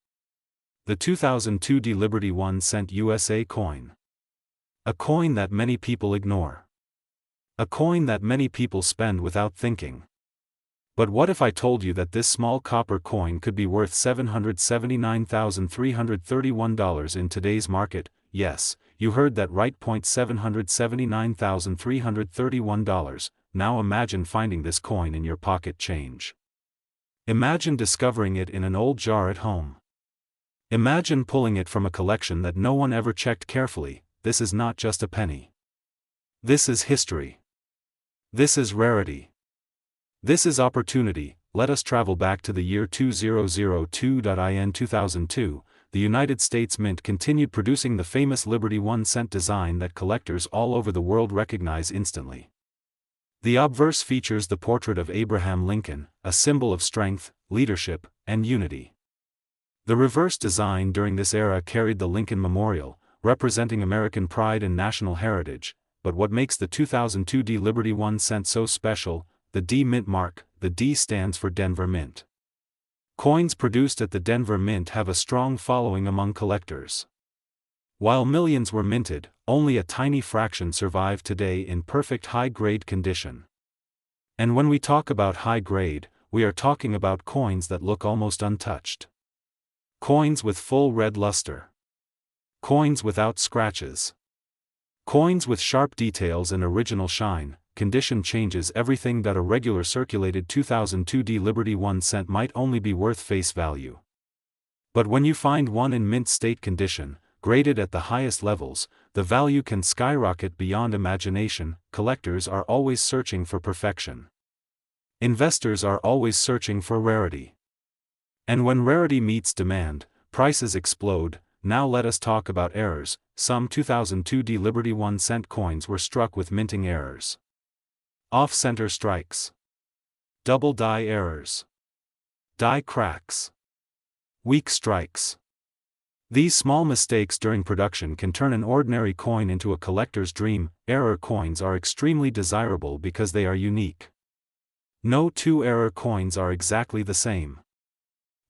The 2002 Liberty 1 cent USA coin. A coin that many people ignore. A coin that many people spend without thinking. But what if I told you that this small copper coin could be worth $779,331 in today's market? Yes, you heard that right. $779,331. Now imagine finding this coin in your pocket change. Imagine discovering it in an old jar at home. Imagine pulling it from a collection that no one ever checked carefully. This is not just a penny. This is history. This is rarity. This is opportunity. Let us travel back to the year 2002. In 2002, the United States Mint continued producing the famous Liberty 1 cent design that collectors all over the world recognize instantly. The obverse features the portrait of Abraham Lincoln, a symbol of strength, leadership, and unity. The reverse design during this era carried the Lincoln Memorial, representing American pride and national heritage. But what makes the 2002 Liberty 1 cent so special? The D Mint mark. The D stands for Denver Mint. Coins produced at the Denver Mint have a strong following among collectors. While millions were minted, only a tiny fraction survive today in perfect high-grade condition. And when we talk about high-grade, we are talking about coins that look almost untouched. Coins with full red luster. Coins without scratches. Coins with sharp details and original shine. Condition changes everything. A regular circulated 2002 Liberty 1 cent might only be worth face value. But when you find one in mint state condition, graded at the highest levels, the value can skyrocket beyond imagination. Collectors are always searching for perfection. Investors are always searching for rarity. And when rarity meets demand, prices explode. Now let us talk about errors. Some 2002 Liberty 1 cent coins were struck with minting errors. Off-center strikes. Double die errors. Die cracks. Weak strikes. These small mistakes during production can turn an ordinary coin into a collector's dream. Error coins are extremely desirable because they are unique. No two error coins are exactly the same.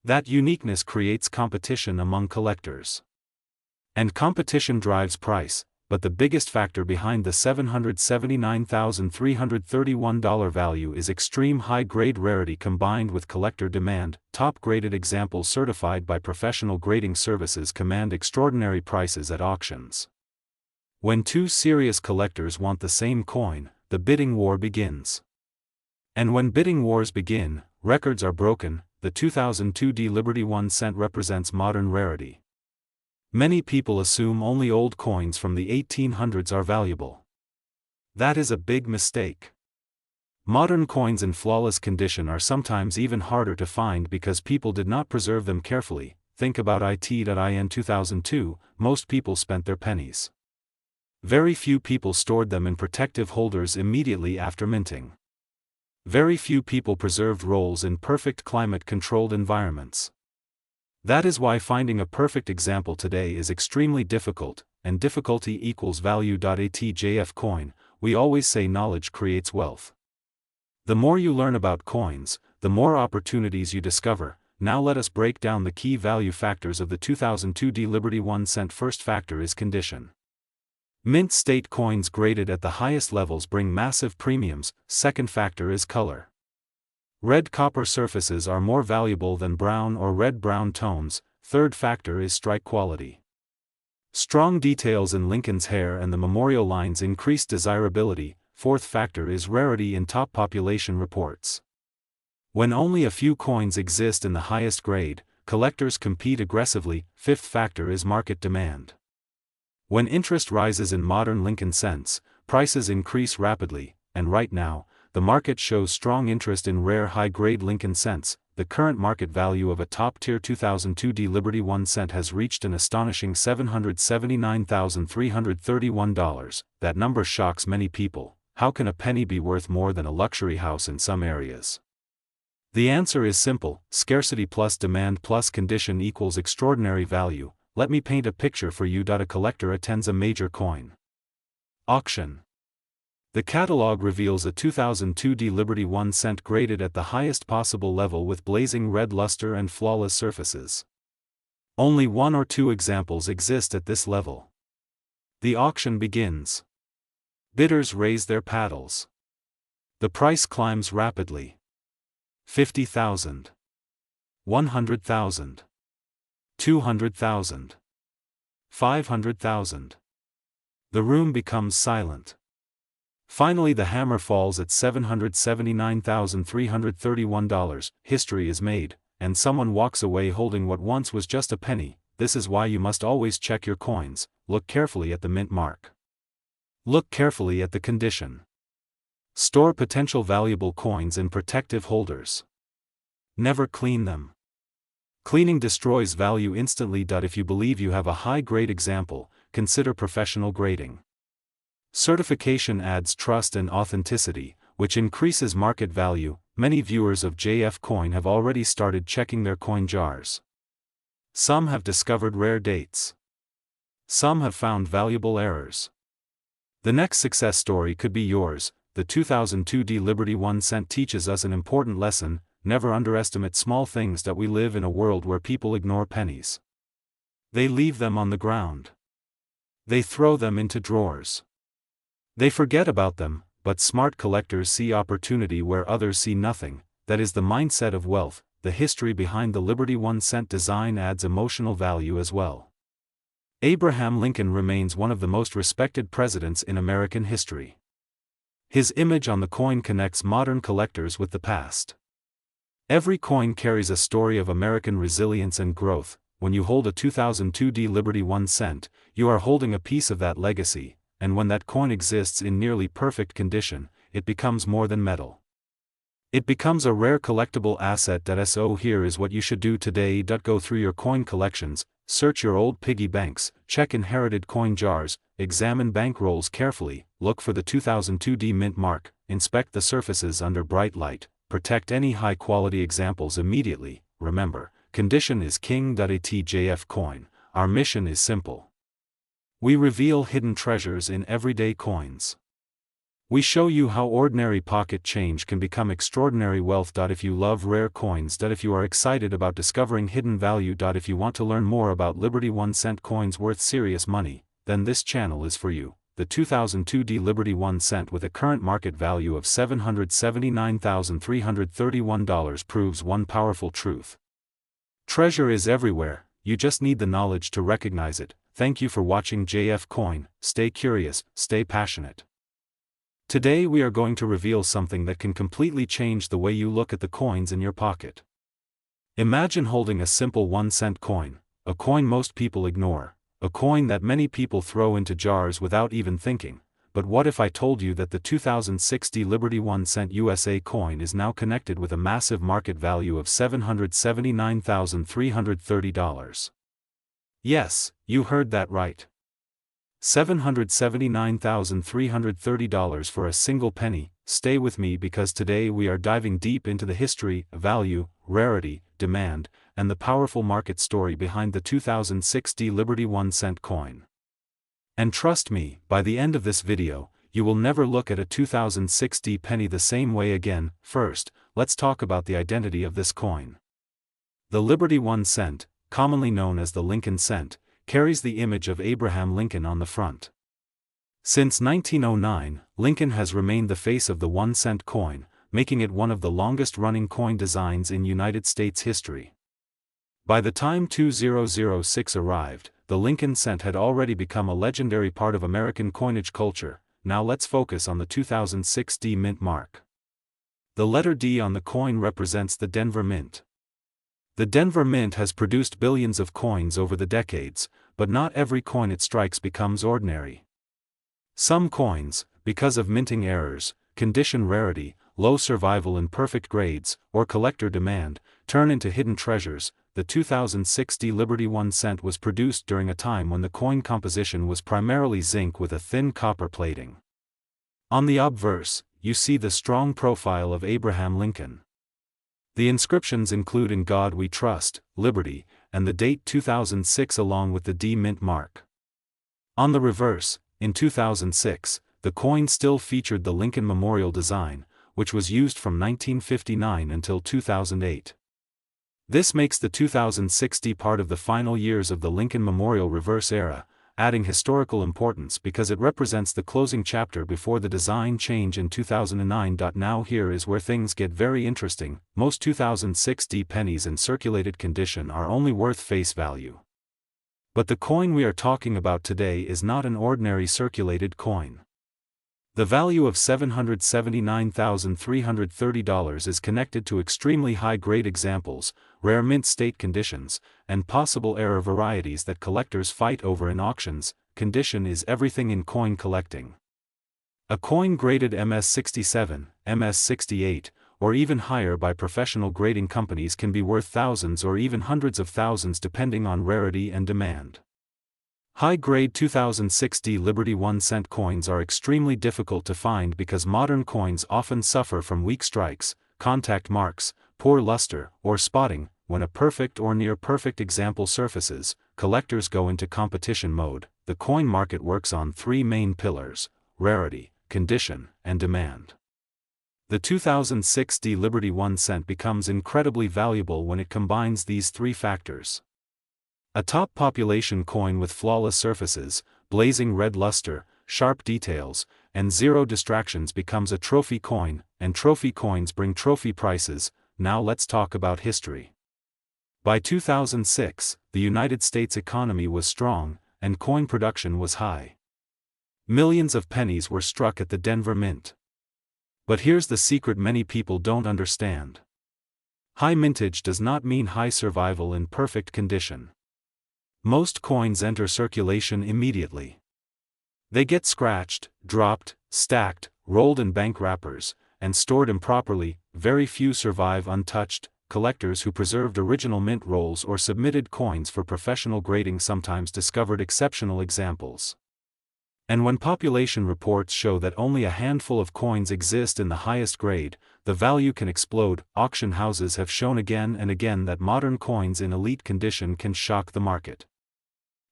That uniqueness creates competition among collectors. And competition drives price. But the biggest factor behind the $779,331 value is extreme high-grade rarity combined with collector demand. Top-graded examples certified by professional grading services command extraordinary prices at auctions. When two serious collectors want the same coin, the bidding war begins. And when bidding wars begin, records are broken. The 2002 Liberty 1 cent represents modern rarity. Many people assume only old coins from the 1800s are valuable. That is a big mistake. Modern coins in flawless condition are sometimes even harder to find because people did not preserve them carefully. Think about it. In 2002, most people spent their pennies. Very few people stored them in protective holders immediately after minting. Very few people preserved rolls in perfect climate-controlled environments. That is why finding a perfect example today is extremely difficult, and difficulty equals value. At JF Coin, we always say knowledge creates wealth. The more you learn about coins, the more opportunities you discover. Now let us break down the key value factors of the 2002 Liberty 1 cent. First factor is condition. Mint state coins graded at the highest levels bring massive premiums. Second factor is color. Red copper surfaces are more valuable than brown or red-brown tones. Third factor is strike quality. Strong details in Lincoln's hair and the memorial lines increased desirability. Fourth factor is rarity in top population reports. When only a few coins exist in the highest grade, collectors compete aggressively. Fifth factor is market demand. When interest rises in modern Lincoln cents, prices increase rapidly, and right now, the market shows strong interest in rare high-grade Lincoln cents. The current market value of a top-tier 2002 Liberty 1 cent has reached an astonishing $779,331. That number shocks many people. How can a penny be worth more than a luxury house in some areas? The answer is simple: scarcity plus demand plus condition equals extraordinary value. Let me paint a picture for you. A collector attends a major coin auction. The catalog reveals a 2002 Liberty 1 cent graded at the highest possible level with blazing red luster and flawless surfaces. Only one or two examples exist at this level. The auction begins. Bidders raise their paddles. The price climbs rapidly. 50,000. 100,000. 200,000. 500,000. The room becomes silent. Finally, the hammer falls at $779,331. History is made, and someone walks away holding what once was just a penny. This is why you must always check your coins. Look carefully at the mint mark. Look carefully at the condition. Store potential valuable coins in protective holders. Never clean them. Cleaning destroys value instantly. If you believe you have a high-grade example, consider professional grading. Certification adds trust and authenticity, which increases market value. Many viewers of JF Coin have already started checking their coin jars. Some have discovered rare dates. Some have found valuable errors. The next success story could be yours. The 2002 Liberty 1 cent teaches us an important lesson: never underestimate small things. We live in a world where people ignore pennies. They leave them on the ground. They throw them into drawers. They forget about them, but smart collectors see opportunity where others see nothing. That is the mindset of wealth. The history behind the Liberty 1 cent design adds emotional value as well. Abraham Lincoln remains one of the most respected presidents in American history. His image on the coin connects modern collectors with the past. Every coin carries a story of American resilience and growth. When you hold a 2002 Liberty 1 cent, you are holding a piece of that legacy. And when that coin exists in nearly perfect condition, it becomes more than metal. It becomes a rare collectible asset. So here is what you should do today. Go through your coin collections, search your old piggy banks, check inherited coin jars, examine bank rolls carefully, look for the 2002 mint mark, inspect the surfaces under bright light, protect any high-quality examples immediately. Remember, condition is king. At JF Coin, our mission is simple. We reveal hidden treasures in everyday coins. We show you how ordinary pocket change can become extraordinary wealth. If you love rare coins, if you are excited about discovering hidden value, if you want to learn more about Liberty 1 cent coins worth serious money, then this channel is for you. The 2002 Liberty 1 cent with a current market value of $779,331 proves one powerful truth. Treasure is everywhere, you just need the knowledge to recognize it. Thank you for watching JF Coin. Stay curious, stay passionate. Today we are going to reveal something that can completely change the way you look at the coins in your pocket. Imagine holding a simple 1 cent coin, a coin most people ignore, a coin that many people throw into jars without even thinking. But what if I told you that the 2006 Liberty 1 cent USA coin is now connected with a massive market value of $779,330? Yes, you heard that right. $779,330 for a single penny. Stay with me because today we are diving deep into the history, value, rarity, demand, and the powerful market story behind the 2006 Liberty 1 cent coin. And trust me, by the end of this video, you will never look at a 2006 penny the same way again. First, let's talk about the identity of this coin. The Liberty 1 cent, commonly known as the Lincoln cent, carries the image of Abraham Lincoln on the front. Since 1909, Lincoln has remained the face of the 1 cent coin, making it one of the longest-running coin designs in United States history. By the time 2006 arrived, the Lincoln cent had already become a legendary part of American coinage culture. Now let's focus on the 2006 D Mint mark. The letter D on the coin represents the Denver Mint. The Denver Mint has produced billions of coins over the decades, but not every coin it strikes becomes ordinary. Some coins, because of minting errors, condition rarity, low survival in perfect grades, or collector demand, turn into hidden treasures. The 2006 D Liberty 1 cent was produced during a time when the coin composition was primarily zinc with a thin copper plating. On the obverse, you see the strong profile of Abraham Lincoln. The inscriptions include "In God We Trust," "Liberty," and the date 2006 along with the D Mint mark. On the reverse, in 2006, the coin still featured the Lincoln Memorial design, which was used from 1959 until 2008. This makes the 2006 D part of the final years of the Lincoln Memorial reverse era, adding historical importance because it represents the closing chapter before the design change in 2009. Now here is where things get very interesting. Most 2006 D pennies in circulated condition are only worth face value. But the coin we are talking about today is not an ordinary circulated coin. The value of $779,330 is connected to extremely high-grade examples, rare mint state conditions, and possible error varieties that collectors fight over in auctions. Condition is everything in coin collecting. A coin graded MS67, MS68, or even higher by professional grading companies can be worth thousands or even hundreds of thousands depending on rarity and demand. High-grade 2006 D Liberty 1 cent coins are extremely difficult to find because modern coins often suffer from weak strikes, contact marks, poor luster, or spotting. When a perfect or near-perfect example surfaces, collectors go into competition mode. The coin market works on three main pillars: rarity, condition, and demand. The 2006 D Liberty 1 cent becomes incredibly valuable when it combines these three factors. A top population coin with flawless surfaces, blazing red luster, sharp details, and zero distractions becomes a trophy coin, and trophy coins bring trophy prices. Now let's talk about history. By 2006, the United States economy was strong, and coin production was high. Millions of pennies were struck at the Denver Mint. But here's the secret many people don't understand. High mintage does not mean high survival in perfect condition. Most coins enter circulation immediately. They get scratched, dropped, stacked, rolled in bank wrappers, and stored improperly. Very few survive untouched. Collectors who preserved original mint rolls or submitted coins for professional grading sometimes discovered exceptional examples. And when population reports show that only a handful of coins exist in the highest grade, the value can explode. Auction houses have shown again and again that modern coins in elite condition can shock the market.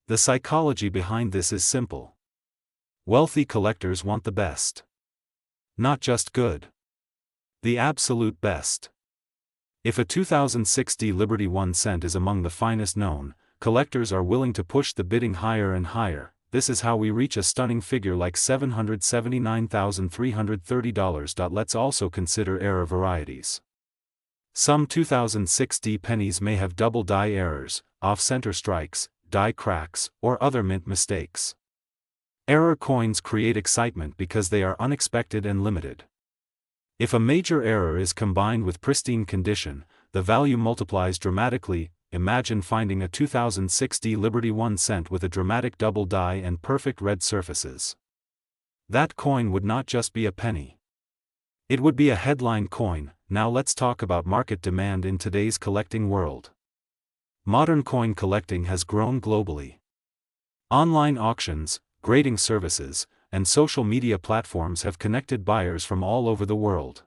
The psychology behind this is simple. Wealthy collectors want the best. Not just good. The absolute best. If a 2006 D Liberty 1 cent is among the finest known, collectors are willing to push the bidding higher and higher. This is how we reach a stunning figure like $779,330. Let's also consider error varieties. Some 2006 D pennies may have double die errors, off-center strikes, die cracks, or other mint mistakes. Error coins create excitement because they are unexpected and limited. If a major error is combined with pristine condition, the value multiplies dramatically. Imagine finding a 2006 D Liberty 1 cent with a dramatic double die and perfect red surfaces. That coin would not just be a penny. It would be a headline coin. Now let's talk about market demand in today's collecting world. Modern coin collecting has grown globally. Online auctions, grading services, and social media platforms have connected buyers from all over the world.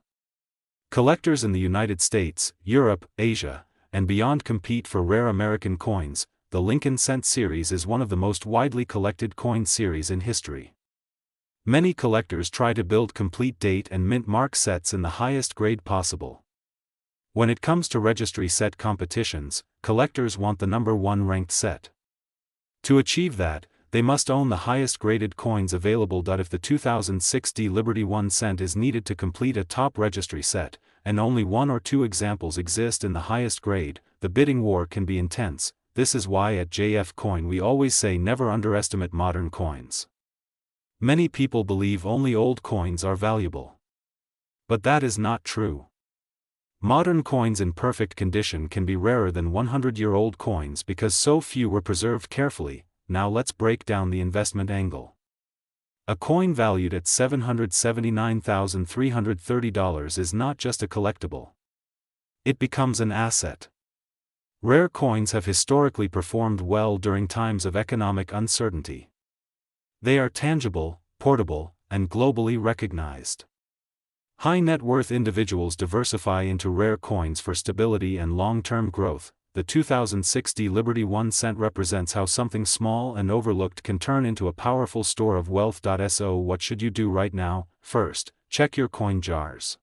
Collectors in the United States, Europe, Asia, and beyond compete for rare American coins. The Lincoln Cent series is one of the most widely collected coin series in history. Many collectors try to build complete date and mint mark sets in the highest grade possible. When it comes to registry set competitions, collectors want the number 1 ranked set. To achieve that, they must own the highest graded coins available. If the 2006 D Liberty 1 cent is needed to complete a top registry set, and only 1 or 2 examples exist in the highest grade, the bidding war can be intense. this is why at JF Coin we always say never underestimate modern coins. Many people believe only old coins are valuable. But that is not true. Modern coins in perfect condition can be rarer than 100-year-old coins because so few were preserved carefully. Now let's break down the investment angle. A coin valued at $779,330 is not just a collectible. It becomes an asset. Rare coins have historically performed well during times of economic uncertainty. They are tangible, portable, and globally recognized. High net worth individuals diversify into rare coins for stability and long-term growth. The 2060 Liberty 1 cent represents how something small and overlooked can turn into a powerful store of wealth. So what should you do right now? First, check your coin jars.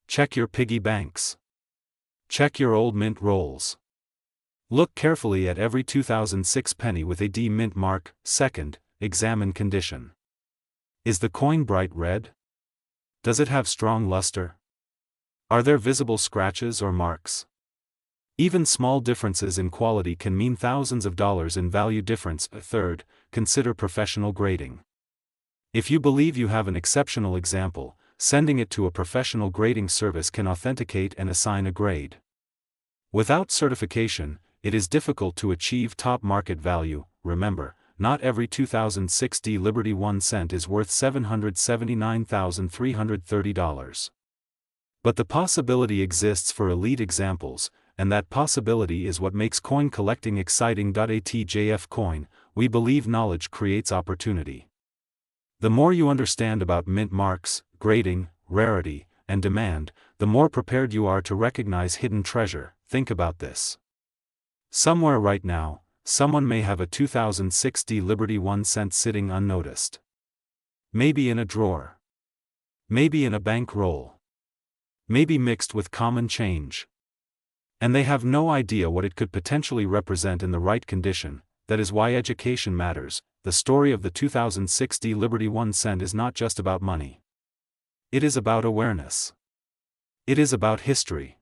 Check your piggy banks. Check your old mint rolls. Look carefully at every 2006 penny with a D mint mark. Second, examine condition. Is the coin bright red? Does it have strong luster? Are there visible scratches or marks? Even small differences in quality can mean thousands of dollars in value difference. Third, consider professional grading. If you believe you have an exceptional example, sending it to a professional grading service can authenticate and assign a grade. Without certification, it is difficult to achieve top market value. Remember, not every 2060 Liberty 1 cent is worth $779,330. But the possibility exists for elite examples, and that possibility is what makes coin collecting exciting. At JF Coin, we believe knowledge creates opportunity. The more you understand about mint marks, grading, rarity, and demand, the more prepared you are to recognize hidden treasure. Think about this. Somewhere right now, someone may have a 2060 Liberty 1 cent sitting unnoticed. Maybe in a drawer. Maybe in a bank roll. Maybe mixed with common change. And they have no idea what it could potentially represent in the right condition. That is why education matters. The story of the 2060 Liberty 1 cent is not just about money. It is about awareness. It is about history.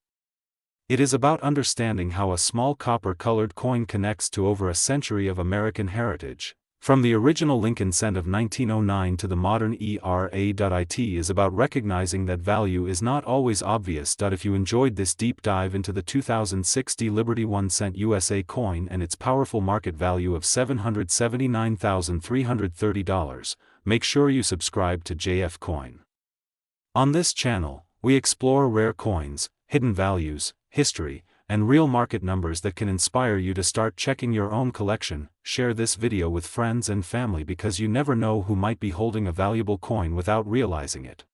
It is about understanding how a small copper-colored coin connects to over a century of American heritage. From the original Lincoln cent of 1909 to the modern ERA. It is about recognizing that value is not always obvious. If you enjoyed this deep dive into the 2060 Liberty 1 cent USA coin and its powerful market value of $779,330, make sure you subscribe to JF Coin. On this channel, we explore rare coins, hidden values, history, and real market numbers that can inspire you to start checking your own collection. Share this video with friends and family because you never know who might be holding a valuable coin without realizing it.